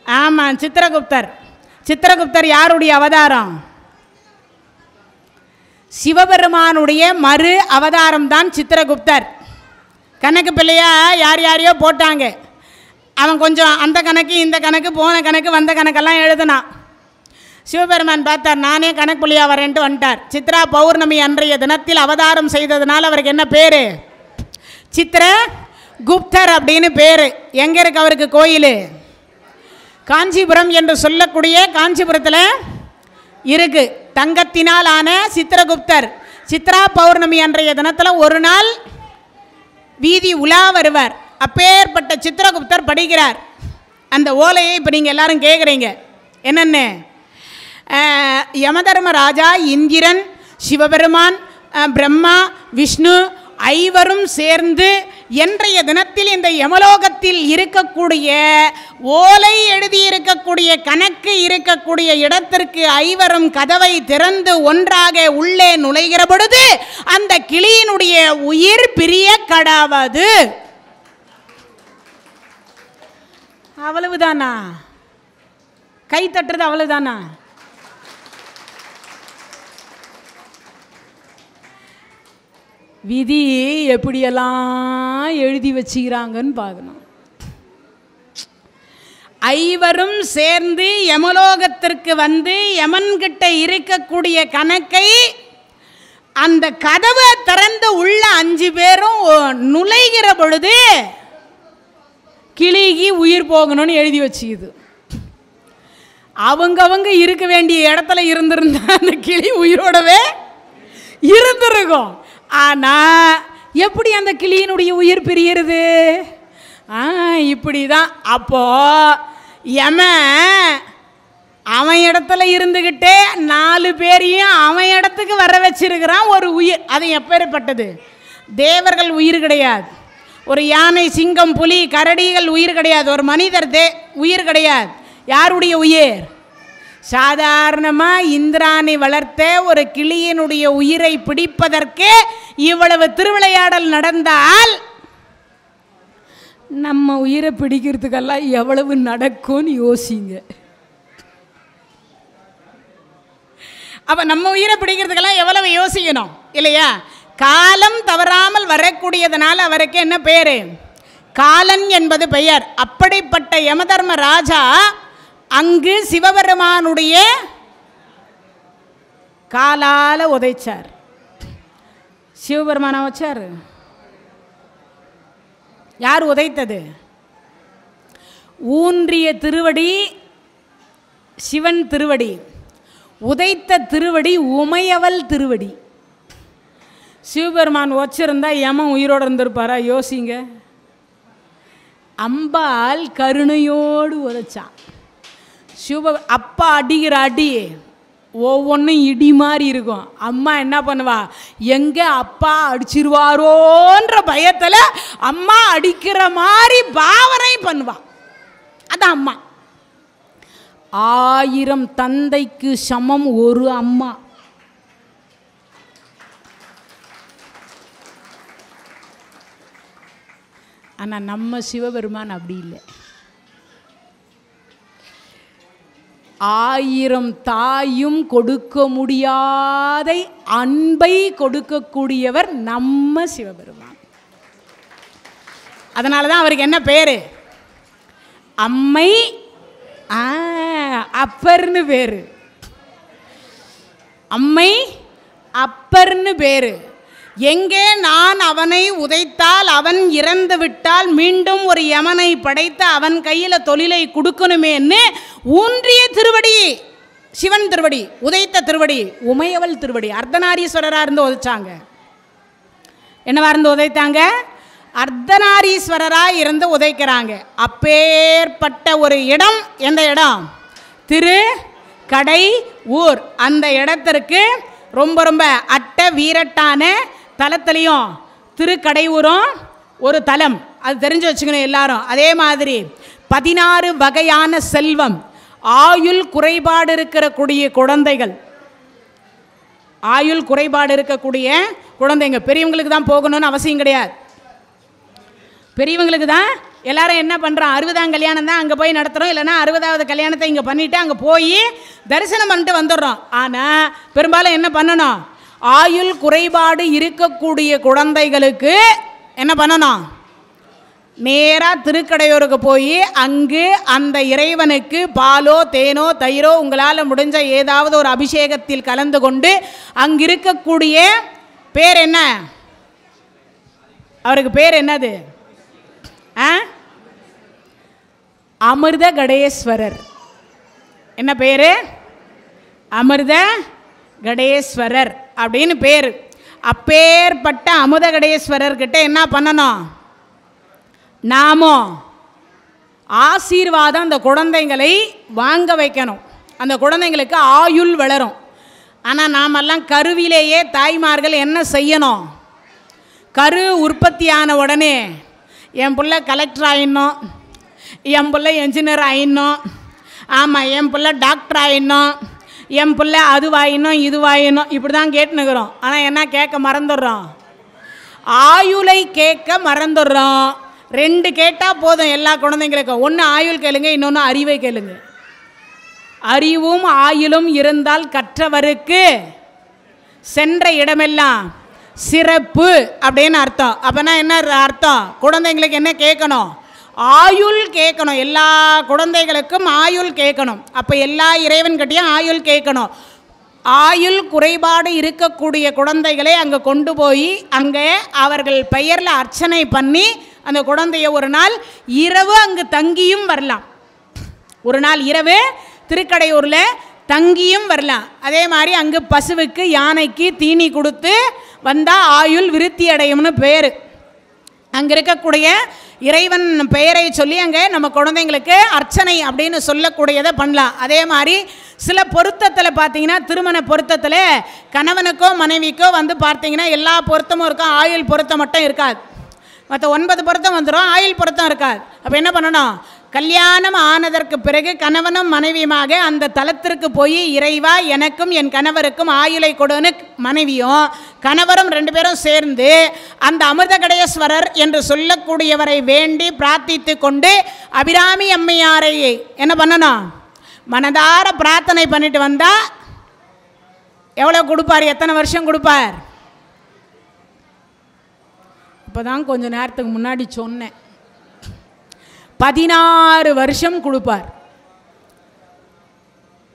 ஆமாம், சித்திரகுப்தர். சித்திரகுப்தர் யாருடைய அவதாரம்? சிவபெருமானுடைய மறு அவதாரம் தான் சித்திரகுப்தர். கணக்கு பிள்ளையா யார் யாரையோ போட்டாங்க. அவன் கொஞ்சம் அந்த கணக்கு இந்த கணக்கு போன கணக்கு வந்த கணக்கெல்லாம் எழுதுனான். சிவபெருமான் பார்த்தார், நானே கணக்கு பிள்ளையா வரேன்ட்டு வந்துட்டார். சித்ரா பௌர்ணமி அன்றைய தினத்தில் அவதாரம் செய்ததுனால அவருக்கு என்ன பேர்? சித்திரகுப்தர் அப்படின்னு பேர். எங்கே இருக்கு அவருக்கு கோயில்? காஞ்சிபுரம் என்று சொல்லக்கூடிய காஞ்சிபுரத்தில் இருக்கு. தங்கத்தினால் ஆன சித்திரகுப்தர். சித்ரா பௌர்ணமி அன்றைய தினத்தில் ஒரு நாள் வீதி உலா வருவார். அப்பேற்பட்ட சித்திரகுப்தர் படிக்கிறார். அந்த ஓலையை இப்போ நீங்கள் எல்லாரும் கேட்குறீங்க என்னென்ன? யமதர்மராஜா, இந்திரன், சிவபெருமான், பிரம்மா, விஷ்ணு 5வரும் சேர்ந்து இன்றைய தினத்தில் இந்த யமலோகத்தில் இருக்கக்கூடிய ஓலை எழுதியிருக்கக்கூடிய கணக்கு இருக்கக்கூடிய இடத்திற்கு 5வரும் கதவை திறந்து ஒன்றாக உள்ளே நுழைகிற பொழுது அந்த கிளியினுடைய உயிர் பிரிய கடாவது. அவ்வளவுதானா? கை தட்டுறது அவ்வளவுதானா? விதி எப்படியெல்லாம் எழுதி வச்சுக்கிறாங்கன்னு பார்க்கணும். ஐவரும் சேர்ந்து யமலோகத்திற்கு வந்து யமன்கிட்ட இருக்கக்கூடிய கணக்கை அந்த கதவை திறந்து உள்ள 5 பேரும் நுழைகிற பொழுது கிளிக்கு உயிர் போகணும்னு எழுதி வச்சுக்குது. அவங்க இருக்க வேண்டிய இடத்துல இருந்திருந்தா அந்த கிளி உயிரோடவே இருந்திருக்கும். ஆனால் எப்படி அந்த கிளியினுடைய உயிர் பிரிகிறது? இப்படி தான். அப்போ அவன் இடத்துல இருந்துக்கிட்டே 4 பேரையும் அவன் இடத்துக்கு வர வச்சிருக்கிறான் ஒரு உயிர். அது எப்பேற்பட்டது? தேவர்கள் உயிர் கிடையாது, ஒரு யானை, சிங்கம், புலி, கரடிகள் உயிர் கிடையாது, ஒரு மனிதர் உயிர் கிடையாது. யாருடைய உயிர்? சாதாரணமாக இந்திராணி வளர்த்த ஒரு கிளியினுடைய உயிரை பிடிப்பதற்கு இவ்வளவு திருவிளையாடல் நடந்தால் நம்ம உயிரை பிடிக்கிறதுக்கெல்லாம் எவ்வளவு நடக்கும்னு யோசிங்க. அப்போ நம்ம உயிரை பிடிக்கிறதுக்கெல்லாம் எவ்வளவு யோசிக்கணும் இல்லையா? காலம் தவறாமல் வரக்கூடியதனால் அவருக்கு என்ன பேர்? காலன் என்பது பெயர். அப்படிப்பட்ட யமதர்ம ராஜா அங்கு சிவபெருமானுடைய காலால் உதைச்சார். சிவபெருமானை வச்சார். யார் உதைத்தது? ஊன்றிய திருவடி சிவன் திருவடி, உதைத்த திருவடி உமையவள் திருவடி. சிவபெருமான் வச்சிருந்தா யமன் உயிரோடு இருந்திருப்பாரா? யோசிங்க. அம்பாள் கருணையோடு உதைச்சான். அப்பா அடிக்கிற அடி ஒவ்வொன்றும் இடி மாதிரி இருக்கும். அம்மா என்ன பண்ணுவா? எங்கே அப்பா அடிச்சிருவாரோன்ற பயத்தில் அம்மா அடிக்கிற மாதிரி பாவனை பண்ணுவா. அதான் அம்மா. 1000 தந்தைக்கு சமம் ஒரு அம்மா. ஆனால் நம்ம சிவபெருமான் அப்படி இல்லை. 1000 தாயும் கொடுக்க முடியாத அன்பை கொடுக்கக்கூடியவர் நம்ம சிவபெருமான். அதனால தான் அவருக்கு என்ன பேர்? அம்மை அப்பர்னு பேர். அம்மை அப்பர்னு பேர். எங்கே நான் அவனை உதைத்தால் அவன் இறந்து விட்டால் மீண்டும் ஒரு யமனை படைத்து அவன் கையில் தொழிலை கொடுக்கணுமேன்னு ஊன்றிய திருவடி சிவன் திருவடி, உதைத்த திருவடி உமையவள் திருவடி. அர்த்தநாரீஸ்வரராக இருந்து உதைச்சாங்க. என்னவா இருந்து உதைத்தாங்க? அர்த்தநாரீஸ்வரராக இருந்து உதைக்கிறாங்க. அப்பேற்பட்ட ஒரு இடம். எந்த இடம்? திரு கடை ஊர். அந்த இடத்திற்கு ரொம்ப ரொம்ப அட்ட வீரட்டான தலத்திலையும் திருக்கடையூரும் ஒரு தலம். அது தெரிஞ்சு வச்சுக்கணும் எல்லாரும். அதே மாதிரி 16 வகையான செல்வம், ஆயுள் குறைபாடு இருக்கக்கூடிய குழந்தைகள், ஆயுள் குறைபாடு இருக்கக்கூடிய குழந்தைங்க. பெரியவங்களுக்கு தான் போகணும்னு அவசியம் கிடையாது. பெரியவங்களுக்கு தான் எல்லாரும் என்ன பண்ணுறோம்? 60ஆம் கல்யாணம் தான் அங்கே போய் நடத்துகிறோம், இல்லைனா 60வது கல்யாணத்தை இங்கே பண்ணிவிட்டு அங்கே போய் தரிசனம் பண்ணிட்டு வந்துடுறோம். ஆனால் பெரும்பாலும் என்ன பண்ணணும்? ஆயுள் குறைபாடு இருக்கக்கூடிய குழந்தைகளுக்கு என்ன பண்ணணும்? நேராக திருக்கடையூருக்கு போய் அங்கு அந்த இறைவனுக்கு பாலோ தேனோ தயிரோ உங்களால் முடிஞ்ச ஏதாவது ஒரு அபிஷேகத்தில் கலந்து கொண்டு அங்கு இருக்கக்கூடிய பேர் என்ன? அவருக்கு பேர் என்னது? அமிர்த கடேஸ்வரர். என்ன பேர்? அமிர்த கடேஸ்வரர் அப்படின்னு பேர். அப்பேற்பட்ட அமிர்த கடேஸ்வரர்கிட்ட என்ன பண்ணணும்? நாமும் ஆசீர்வாதம் அந்த குழந்தைங்களை வாங்க வைக்கணும். அந்த குழந்தைங்களுக்கு ஆயுள் வளரும். ஆனால் நாமெல்லாம் கருவிலேயே தாய்மார்கள் என்ன செய்யணும்? கரு உற்பத்தியான உடனே என் பிள்ளை கலெக்டர் ஆயிடணும், என் பிள்ளை என்ஜினியர் ஆயிடணும், ஆமாம் என் பிள்ளை டாக்டர் ஆயிடணும், என் பிள்ளை அதுவாயிடணும் இதுவாயிடணும், இப்படி தான் கேட்டுனுக்குறோம். ஆனால் என்ன கேட்க மறந்துடுறோம்? ஆயுளை கேட்க மறந்துடுறோம். 2 கேட்டால் போதும் எல்லா குழந்தைங்களுக்கும். ஒன்று ஆயுள் கேளுங்க, இன்னொன்று அறிவை கேளுங்க. அறிவும் ஆயுளும் இருந்தால் கற்றவருக்கு சென்ற இடமெல்லாம் சிறப்பு அப்படின்னு அர்த்தம். அப்போனா என்ன அர்த்தம்? குழந்தைங்களுக்கு என்ன கேட்கணும்? ஆயுள் கேட்கணும். எல்லா குழந்தைகளுக்கும் ஆயுள் கேட்கணும். அப்போ எல்லா இறைவன்கிட்டையும் ஆயுள் கேட்கணும். ஆயுள் குறைபாடு இருக்கக்கூடிய குழந்தைகளை அங்கே கொண்டு போய் அங்கே அவர்கள் பெயரில் அர்ச்சனை பண்ணி அந்த குழந்தைய ஒரு நாள் இரவு அங்கு தங்கியும் வரலாம். ஒரு நாள் இரவு திருக்கடையூரில் தங்கியும் வரலாம். அதே மாதிரி அங்கு பசுவுக்கு யானைக்கு தீனி கொடுத்து வந்தால் ஆயுள் விருத்தி அடையும்னு பேர். அங்கே இருக்கக்கூடிய இறைவன் பெயரை சொல்லி அங்கே நம்ம குழந்தைங்களுக்கு அர்ச்சனை அப்படின்னு சொல்லக்கூடியதை பண்ணலாம். அதே மாதிரி சில பொருத்தத்தில் பார்த்தீங்கன்னா திருமண பொருத்தத்தில் கணவனுக்கோ மனைவிக்கோ வந்து பார்த்தீங்கன்னா எல்லா பொருத்தமும் இருக்கும், ஆயுள் பொருத்தம் மட்டும் இருக்காது. மற்ற 9 பொருத்தம் வந்துடும், ஆயுள் பொருத்தம் இருக்காது. அப்போ என்ன பண்ணணும்? கல்யாணம் ஆனதற்கு பிறகு கணவனும் மனைவியுமாக அந்த தலத்திற்கு போய் இறைவா எனக்கும் என் கணவருக்கும் ஆயுளை கொடுன்னு மனைவியும் கணவரும் 2 பேரும் சேர்ந்து அந்த அமிர்தகடேஸ்வரர் என்று சொல்லக்கூடியவரை வேண்டி பிரார்த்தித்து கொண்டு அபிராமி அம்மையாரை என்ன பண்ணணும்? மனதார பிரார்த்தனை பண்ணிட்டு வந்தால் எவ்வளோ கொடுப்பார்? எத்தனை வருஷம் கொடுப்பார்? இப்போ தான் கொஞ்சம் நேரத்துக்கு முன்னாடி சொன்னேன், 16 வருஷம் கொடுப்பார்.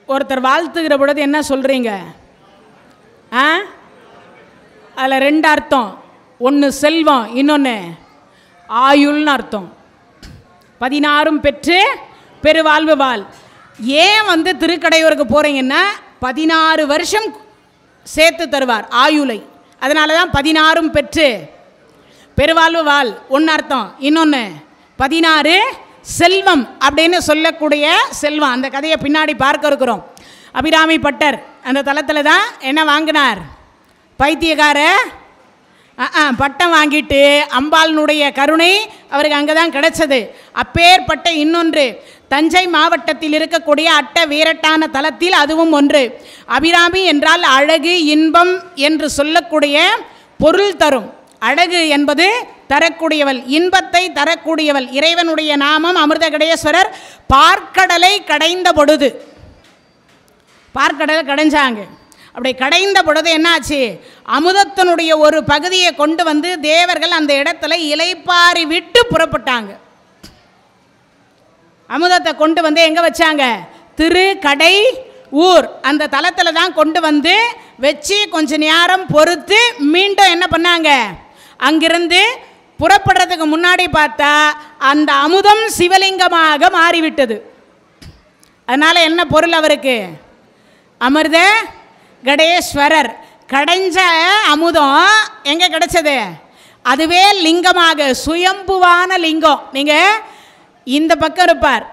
ஒருத்தர் வாழ்த்துகிற பொழுது என்ன சொல்கிறீங்க? அதில் 2 அர்த்தம். ஒன்று செல்வம், இன்னொன்று ஆயுள்னு அர்த்தம். 16 பெற்று பெருவாழ்வு வாழ். ஏன் வந்து திருக்கடையூருக்கு போகிறீங்கன்னா 16 வருஷம் சேர்த்து தருவார் ஆயுளை. அதனால தான் 16 பெற்று பெருவாழ்வு வாழ் ஒன்று அர்த்தம். இன்னொன்று 16 செல்வம் அப்படின்னு சொல்லக்கூடிய செல்வம். அந்த கதையை பின்னாடி பார்க்க இருக்கிறோம். அபிராமி பட்டர் அந்த தலத்தில் தான் என்ன வாங்கினார்? பைத்தியக்கார பட்டம் வாங்கிட்டு அம்பாளினுடைய கருணை அவருக்கு அங்கே தான் கிடைச்சது. அப்பேற்பட்ட இன்னொன்று தஞ்சை மாவட்டத்தில் இருக்கக்கூடிய அட்ட வீரட்டான தலத்தில் அதுவும் ஒன்று. அபிராமி என்றால் அழகு இன்பம் என்று சொல்லக்கூடிய பொருள் தரும். அழகு என்பது தரக்கூடியவள், இன்பத்தை தரக்கூடியவள். இறைவனுடைய நாமம் அமிர்தகடேஸ்வரர். பார்க்கடலை கடைந்த பொழுது, பார்க்கடலை கடைஞ்சாங்க. அப்படி கடைந்த பொழுது என்னாச்சு? அமுதத்தினுடைய ஒரு பகுதியை கொண்டு வந்து தேவர்கள் அந்த இடத்துல இலைப்பாரி விட்டு புறப்பட்டாங்க. அமுதத்தை கொண்டு வந்து எங்கே வச்சாங்க? திருக்கடை ஊர் அந்த தலத்தில் தான் கொண்டு வந்து வச்சு கொஞ்ச நேரம் பொறுத்து மீண்டும் என்ன பண்ணாங்க? அங்கிருந்து புறப்படுறதுக்கு முன்னாடி பார்த்தா அந்த அமுதம் சிவலிங்கமாக மாறிவிட்டது. அதனால் என்ன பொருள் அவருக்கு? அமிர்த கடேஸ்வரர். கடைஞ்ச அமுதம் எங்கே கிடைச்சது? அதுவே லிங்கமாக சுயம்புவான லிங்கம். நீங்கள் இந்த பக்கம் இருப்பார்,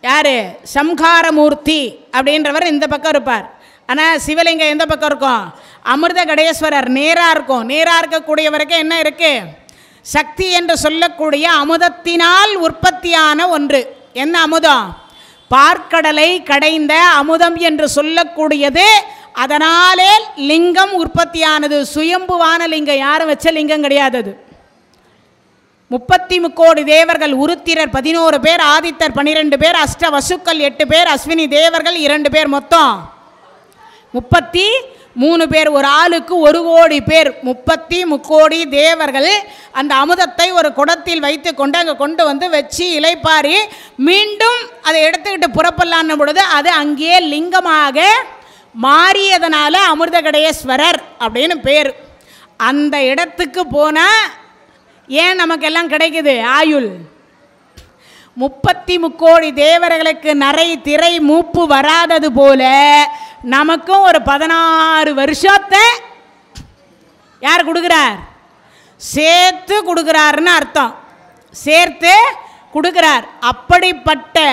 யார்? சம்ஹாரமூர்த்தி அப்படின்றவர் இந்த பக்கம் இருப்பார். ஆனால் சிவலிங்கம் எந்த பக்கம் இருக்கும்? அமிர்த கடேஸ்வரர் நேராக இருக்கும். நேராக இருக்கக்கூடியவருக்கு என்ன இருக்குது? சக்தி என்று சொல்லக்கூடிய அமுதத்தினால் உற்பத்தியான ஒன்று. என்ன அமுதம்? பார்க்கடலை கடைந்த அமுதம் என்று சொல்லக்கூடியது. அதனாலே லிங்கம் உற்பத்தியானது. சுயம்புவான லிங்கம், யாரும் வச்ச லிங்கம் கிடையாது. அது 33 கோடி தேவர்கள், உருத்திரர் 11 பேர், ஆதித்தர் 12 பேர், அஷ்ட வசுக்கள் 8 பேர், அஸ்வினி தேவர்கள் 2 பேர், மொத்தம் 33 பேர். ஒரு ஆளுக்கு 1 கோடி பேர். 33 கோடி தேவர்கள் அந்த அமுதத்தை ஒரு குடத்தில் வைத்து கொண்டு அங்கே கொண்டு வந்து வச்சு இலைப்பாரி மீண்டும் அதை எடுத்துக்கிட்டு புறப்படலான்னு பொழுது அது அங்கேயே லிங்கமாக மாறியதனால அமிர்தகடேஸ்வரர் அப்படின்னு பேர். அந்த இடத்துக்கு போனால் ஏன் நமக்கெல்லாம் கிடைக்குது ஆயுள்? 33 கோடி தேவர்களுக்கு நரை திரை மூப்பு வராதது போல நமக்கும் ஒரு 16 வருஷத்தை யார் கொடுக்குறார்? சேர்த்து கொடுக்குறாருன்னு அர்த்தம். சேர்த்து கொடுக்குறார். அப்படிப்பட்ட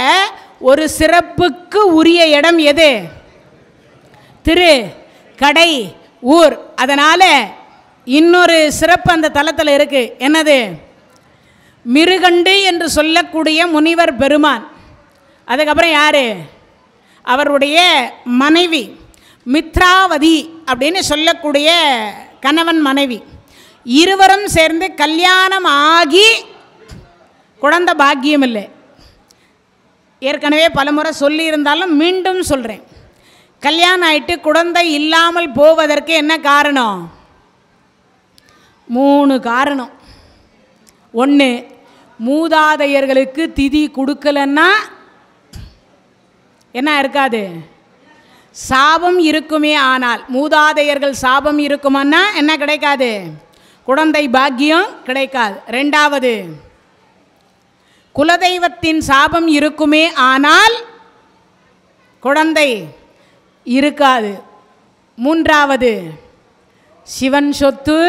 ஒரு சிறப்புக்கு உரிய இடம் எது? திரு கடை ஊர். அதனால் இன்னொரு சிறப்பு அந்த தலத்தில் இருக்குது. என்னது? மிருகண்டு என்று சொல்லக்கூடிய முனிவர் பெருமான். அதுக்கப்புறம் யார்? அவருடைய மனைவி மித்ராவதி அப்படின்னு சொல்லக்கூடிய கணவன் மனைவி இருவரும் சேர்ந்து கல்யாணம் ஆகி குழந்தை பாக்கியம் இல்லை. ஏற்கனவே பலமுறை சொல்லியிருந்தாலும் மீண்டும் சொல்கிறேன். கல்யாணம் ஆகிட்டு குழந்தை இல்லாமல் போவதற்கு என்ன காரணம்? 3 காரணம். 1, மூதாதையர்களுக்கு திதி கொடுக்கலன்னா என்ன இருக்காது? சாபம் இருக்குமே. ஆனால் மூதாதையர்கள் சாபம் இருக்குமான்னா என்ன கிடைக்காது? குழந்தை பாக்கியம் கிடைக்காது. ரெண்டாவது, குலதெய்வத்தின் சாபம் இருக்குமே ஆனால் குழந்தை இருக்காது. மூன்றாவது, சிவன் சொத்து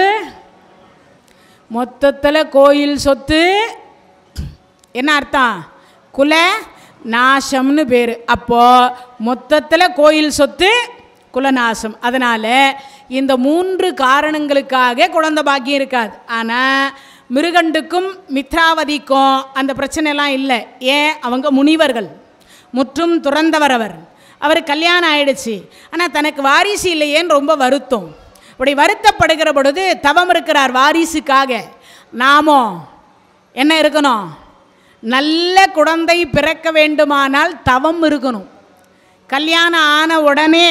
மொத்தத்தில் கோயில் சொத்து. என்ன அர்த்தம்? குல நாசம்னு பேர். அப்போது மொத்தத்தில் கோயில் சொத்து குலநாசம். அதனால் இந்த 3 காரணங்களுக்காக குழந்தை பாக்கியம் இருக்காது. ஆனால் மிருகண்டுக்கும் மித்ராவதிக்கும் அந்த பிரச்சனைலாம் இல்லை. ஏன்? அவங்க முனிவர்கள், முற்றும் துறந்தவர். அவர் கல்யாணம் ஆயிடுச்சு, ஆனால் தனக்கு வாரிசு இல்லையேன்னு ரொம்ப வருத்தம். அப்படி வருத்தப்படுகிற பொழுது தவம் இருக்கிறார் வாரிசுக்காக. நாமோ என்ன இருக்கணும்? நல்ல குழந்தை பிறக்க வேண்டுமானால் தவம் இருக்கணும். கல்யாணம் ஆன உடனே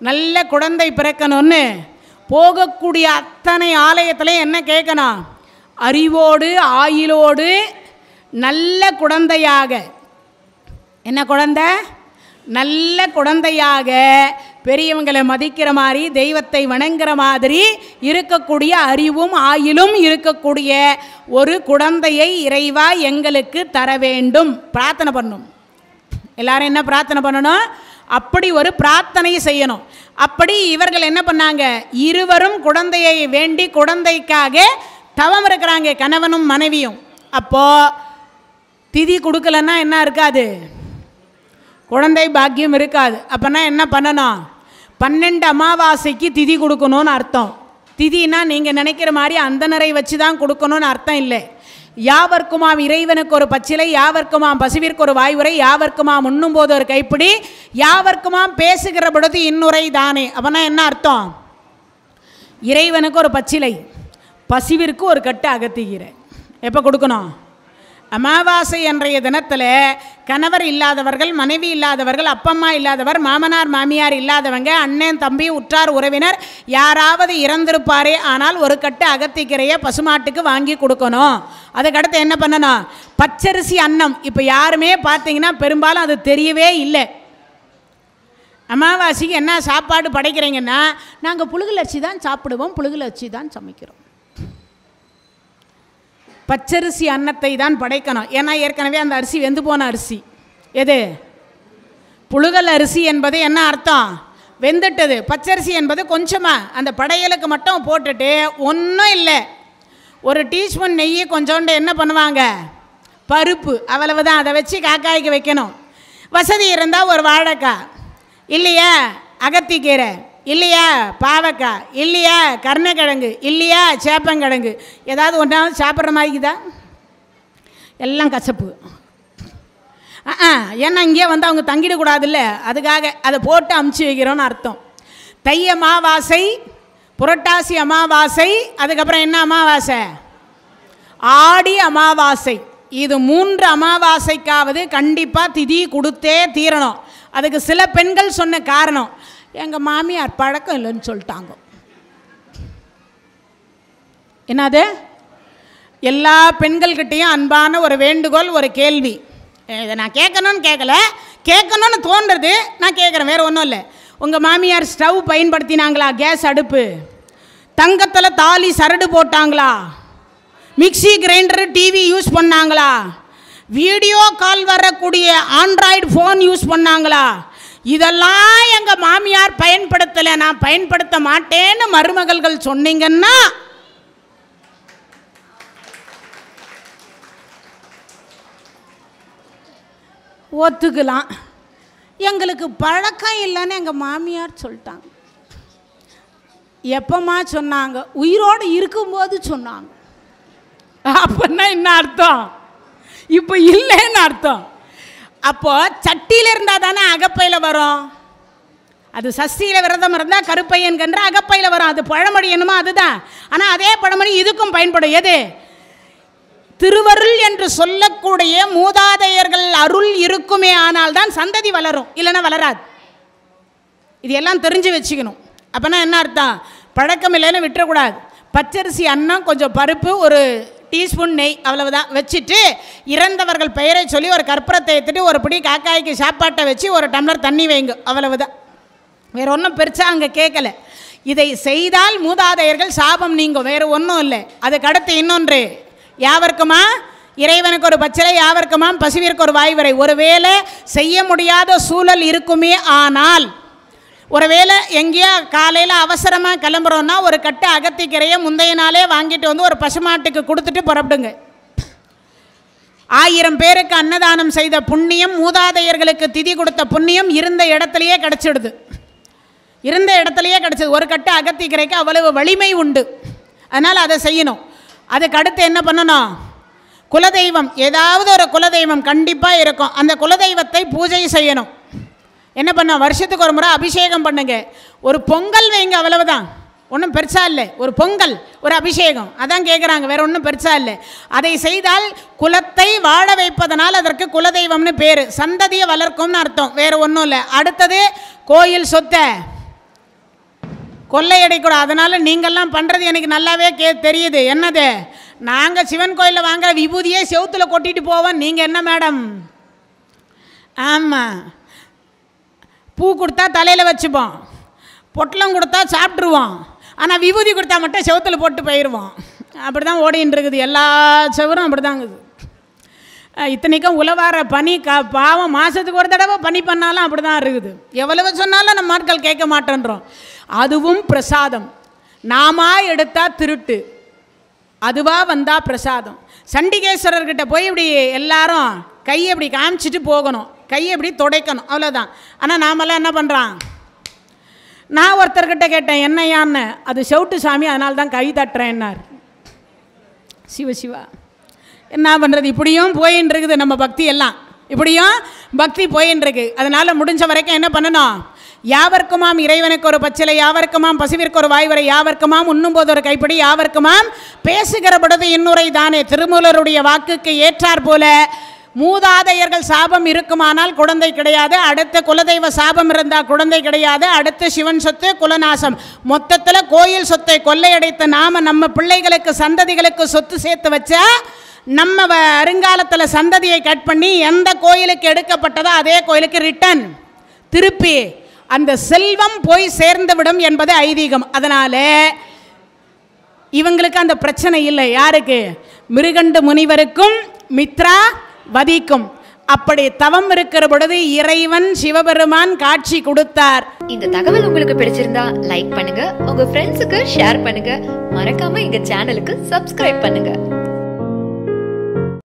நல்ல குழந்தை பிறக்கணும்னு போகக்கூடிய அத்தனை ஆலயத்தில் என்ன கேட்கணும்? அறிவோடு ஆயுளோடு நல்ல குழந்தையாக. என்ன குழந்தை? நல்ல குழந்தையாக, பெரியவங்களை மதிக்கிற மாதிரி, தெய்வத்தை வணங்குற மாதிரி இருக்கக்கூடிய அறிவும் ஆயுளும் இருக்கக்கூடிய ஒரு குழந்தையை இறைவா எங்களுக்கு தர வேண்டும் பிரார்த்தனை பண்ணணும். எல்லாரும் என்ன பிரார்த்தனை பண்ணணும்? அப்படி ஒரு பிரார்த்தனை செய்யணும். அப்படி இவர்கள் என்ன பண்ணாங்க? இருவரும் குழந்தையை வேண்டி குழந்தைக்காக தவம் இருக்கிறாங்க, கணவனும் மனைவியும். அப்போது திதி கொடுக்கலன்னா என்ன இருக்காது? குழந்தை பாக்கியம் இருக்காது. அப்போனா என்ன பண்ணணும்? 12 அமாவாசைக்கு திதி கொடுக்கணும்னு அர்த்தம். திதினா நீங்கள் நினைக்கிற மாதிரி அந்தனரை வச்சு தான் கொடுக்கணும்னு அர்த்தம் இல்லை. யாவர்க்குமாம் இறைவனுக்கு ஒரு பச்சிலை, யாவர்க்குமாம் பசுவிற்கு ஒரு வாய்வுரை, யாவர்க்குமாம் உண்ணும் போது ஒரு கைப்பிடி, யாவர்க்குமாம் பேசுகிற பொழுது இன்னுரை தானே. அப்போனா என்ன அர்த்தம்? இறைவனுக்கு ஒரு பச்சிலை, பசுவிற்கு ஒரு கட்டு அகத்திக்கீரை. எப்போ கொடுக்கணும்? அமாவாசை அன்றைய தினத்தில் கணவர் இல்லாதவர்கள், மனைவி இல்லாதவர்கள், அப்பம்மா இல்லாதவர், மாமனார் மாமியார் இல்லாதவங்க, அண்ணன் தம்பி உற்றார் உறவினர் யாராவது இறந்திருப்பாரே ஆனால் ஒரு கட்டு அகத்திக்கீரையை பசுமாட்டுக்கு வாங்கி கொடுக்கணும். அதுக்கடுத்து என்ன பண்ணணும்? பச்சரிசி அன்னம். இப்போ யாருமே பார்த்தீங்கன்னா பெரும்பாலும் அது தெரியவே இல்லை. அமாவாசைக்கு என்ன சாப்பாடு படைக்கிறீங்கன்னா, நாங்கள் புழுங்கலரிசி தான் சாப்பிடுவோம், புழுங்கலரிசி தான் சமைக்கிறோம். பச்சரிசி அன்னத்தை தான் படைக்கணும். ஏன்னா ஏற்கனவே அந்த அரிசி வெந்து போன அரிசி. எது? புழுகல் அரிசி என்பது என்ன அர்த்தம்? வெந்துட்டது. பச்சரிசி என்பது கொஞ்சமாக அந்த படையலுக்கு மட்டும் போட்டுட்டு ஒன்றும் இல்லை, ஒரு டீஸ்பூன் நெய், கொஞ்சோண்டு என்ன பண்ணுவாங்க? பருப்பு, அவ்வளவுதான். அதை வச்சு காக்காய்க்கு வைக்கணும். வசதி இருந்தால் ஒரு வாழைக்காய், இல்லையா அகத்திக்கீரை, இல்லையா பாவக்காய், இல்லையா கருணைக்கிழங்கு, இல்லையா சேப்பங்கிழங்கு, ஏதாவது ஒன்றாவது சாப்பிட்ற மாதிரிக்குதா? எல்லாம் கசப்பு. ஏன்னா இங்கே வந்து அவங்க தங்கிடக்கூடாதுல்ல, அதுக்காக அதை போட்டு அமுச்சு வைக்கிறோன்னு அர்த்தம். தை அமாவாசை, புரட்டாசி அமாவாசை, அதுக்கப்புறம் என்ன அமாவாசை? ஆடி அமாவாசை. இது 3 அமாவாசைக்காவது கண்டிப்பாக திதி கொடுத்தே தீரணும். அதுக்கு சில பெண்கள் சொன்ன காரணம், எங்கள் மாமியார் பழக்கம் இல்லைன்னு சொல்லிட்டாங்க. என்னது? எல்லா பெண்கள்கிட்டையும் அன்பான ஒரு வேண்டுகோள், ஒரு கேள்வி. இதை நான் கேட்கணும்னு கேட்கல, கேட்கணும்னு தோன்றுறது, நான் கேட்குறேன், வேறு ஒன்றும் இல்லை. உங்கள் மாமியார் ஸ்டவ் பயன்படுத்தினாங்களா? கேஸ் அடுப்பு? தங்கத்தில் தாலி சரடு போட்டாங்களா? மிக்சி கிரைண்டரு டிவி யூஸ் பண்ணாங்களா? வீடியோ கால் வரக்கூடிய ஆண்ட்ராய்டு ஃபோன் யூஸ் பண்ணாங்களா? இதெல்லாம் எங்கள் மாமியார் பயன்படுத்தலை, நான் பயன்படுத்த மாட்டேன்னு மருமகள்கள் சொன்னீங்கன்னா ஒத்துக்கலாம். எங்களுக்கு பழக்கம் இல்லைன்னு எங்கள் மாமியார் சொல்லிட்டாங்க. எப்பமா சொன்னாங்க? உயிரோடு இருக்கும்போது சொன்னாங்க. அப்படின்னா என்ன அர்த்தம்? இப்போ இல்லைன்னு அர்த்தம். அப்போ சட்டியில் இருந்தால் தானே அகப்பையில் வரும். அது சஷ்டியில் விரதம் இருந்தால் கருப்பையன் கன்ற அகப்பையில் வரும். அது பழமொழி என்னமோ அதுதான். ஆனால் அதே பழமொழி இதுக்கும் பயன்படும். எது? திருவருள் என்று சொல்லக்கூடிய மூதாதையர்கள் அருள் இருக்குமே ஆனால் தான் சந்ததி வளரும், இல்லைன்னா வளராது. இது எல்லாம் தெரிஞ்சு வச்சுக்கணும். அப்போனா என்ன அர்த்தம்? பழக்கம் இல்லைன்னு விட்டுறக்கூடாது. பச்சரிசி அன்னம், கொஞ்சம் பருப்பு, ஒரு டீஸ்பூன் நெய், அவ்வளவுதான் வச்சுட்டு இறந்தவர்கள் பெயரை சொல்லி ஒரு கற்பூரத்தை எடுத்துட்டு ஒரு பிடி காக்காய்க்கு சாப்பாட்டை வச்சு ஒரு டம்ளர் தண்ணி வைங்க, அவ்வளவுதான். வேற ஒன்றும் பெருசாக அங்கே கேட்கல. இதை செய்தால் மூதாதையர்கள் சாபம் நீங்கும், வேறு ஒன்றும் இல்லை. அதுக்கு அடுத்து இன்னொன்று, யாவர்க்குமா இறைவனுக்கு ஒரு பச்சிலை, யாவர்க்குமாம் பசுவிற்கு ஒரு வாய்வரை. ஒருவேளை செய்ய முடியாத சூழல் இருக்குமே, ஆனால் ஒருவேளை எங்கேயோ காலையில் அவசரமாக கிளம்புறோன்னா ஒரு கட்டு அகத்திக்கரையை முந்தைய நாளே வாங்கிட்டு வந்து ஒரு பசுமாட்டுக்கு கொடுத்துட்டு புறப்படுங்க. 1000 பேருக்கு அன்னதானம் செய்த புண்ணியம், மூதாதையர்களுக்கு திதி கொடுத்த புண்ணியம் இருந்த இடத்துலையே கிடச்சிடுது, இருந்த இடத்துலையே கிடச்சிது. ஒரு கட்டு அகத்திக்கரைக்கு அவ்வளவு வலிமை உண்டு, அதனால் அதை செய்யணும். அதுக்கு அடுத்து என்ன பண்ணணும், குலதெய்வம், ஏதாவது ஒரு குலதெய்வம் கண்டிப்பாக இருக்கும், அந்த குலதெய்வத்தை பூஜை செய்யணும். என்ன பண்ண, வருஷத்துக்கு ஒரு முறை அபிஷேகம் பண்ணுங்க, ஒரு பொங்கல் வைங்க, அவ்வளவுதான், ஒன்றும் பெருசாக இல்லை. ஒரு பொங்கல், ஒரு அபிஷேகம், அதான் கேட்குறாங்க, வேறு ஒன்றும் பெருசாக இல்லை. அதை செய்தால் குலத்தை வாழ வைப்பதனால் அதற்கு குலதெய்வம்னு பேர், சந்ததியை வளர்க்கும்னு அர்த்தம், வேறு ஒன்றும் இல்லை. அடுத்தது கோயில் சொத்தை கொள்ளையடைக்கூடாது. அதனால் நீங்கள்லாம் பண்ணுறது எனக்கு நல்லாவே தெரியுது. என்னது, நாங்கள் சிவன் கோயிலில் வாங்குகிற விபூதியே செவுத்தில் கொட்டிட்டு போவோம், நீங்கள் என்ன மேடம்? ஆமாம், பூ கொடுத்தா தலையில் வச்சுப்போம், பொட்டலம் கொடுத்தா சாப்பிட்ருவோம், ஆனால் விபூதி கொடுத்தா மட்டும் செவுத்தில் போட்டு போயிடுவோம். அப்படி தான் ஓடின்னு இருக்குது, எல்லா செவரும் அப்படி தாங்குது. இத்தனைக்கும் உழவார பனி பாவம், மாதத்துக்கு ஒரு தடவை பனி பண்ணாலும் அப்படி தான் இருக்குது. எவ்வளவு சொன்னாலும் நம்ம ஆட்கள் கேட்க மாட்டேன்றோம். அதுவும் பிரசாதம், நாமா எடுத்தால் திருட்டு, அதுவாக வந்தால் பிரசாதம். சண்டிகேஸ்வரர்கிட்ட போய் இப்படி எல்லாரும் கையை இப்படி காமிச்சிட்டு போகணும், கையை இப்படி துடைக்கணும், அவ்வளோதான். ஆனால் நாமெல்லாம் என்ன பண்ணுறான், நான் ஒருத்தர்கிட்ட கேட்டேன் என்னையான்னு, அது செவுட்டு சாமி, அதனால தான் கை தட்டுறேன்னார். சிவசிவா, என்ன பண்ணுறது, இப்படியும் போயின்னு இருக்குது நம்ம பக்தி எல்லாம், இப்படியும் பக்தி போயின்னு இருக்கு. அதனால் முடிஞ்ச வரைக்கும் என்ன பண்ணணும், யாவர்க்குமாம் இறைவனுக்கு ஒரு பச்சிலை, யாவர்க்குமாம் பசுவிற்கு ஒரு வாய்வரை, யாவர்க்குமாம் உண்ணும்போது ஒரு கைப்பிடி, யாவர்க்குமாம் பேசுகிற பொழுது இன்னுரை தானே. திருமூலருடைய வாக்குக்கு ஏற்றார் போல மூதாதையர்கள் சாபம் இருக்குமானால் குழந்தை கிடையாது, அடுத்த குலதெய்வ சாபம் இருந்தால் குழந்தை கிடையாது, அடுத்த சிவன் சொத்து குலநாசம். மொத்தத்தில் கோயில் சொத்தை கொள்ளையடைத்த நாம் நம்ம பிள்ளைகளுக்கு சந்ததிகளுக்கு சொத்து சேர்த்து வச்சா நம்ம வருங்காலத்தில் சந்ததியை கட் பண்ணி எந்த கோயிலுக்கு எடுக்கப்பட்டதோ அதே கோயிலுக்கு ரிட்டன் திருப்பி அந்த செல்வம் போய் சேர்ந்து விடும் என்பது ஐதீகம். அதனால் இவங்களுக்கு அந்த பிரச்சனை இல்லை. யாருக்கு, மிருகண்டு முனிவருக்கும் மித்ரா வதிக்கும். அப்படி தவம் இருக்கிற பொழுது இறைவன் சிவபெருமான் காட்சி கொடுத்தார். இந்த தகவல் உங்களுக்கு பிடிச்சிருந்தா லைக் பண்ணுங்க, உங்க ஃப்ரெண்ட்ஸுக்கு ஷேர் பண்ணுங்க, மறக்காம எங்க சேனலுக்கு சப்ஸ்கிரைப் பண்ணுங்க.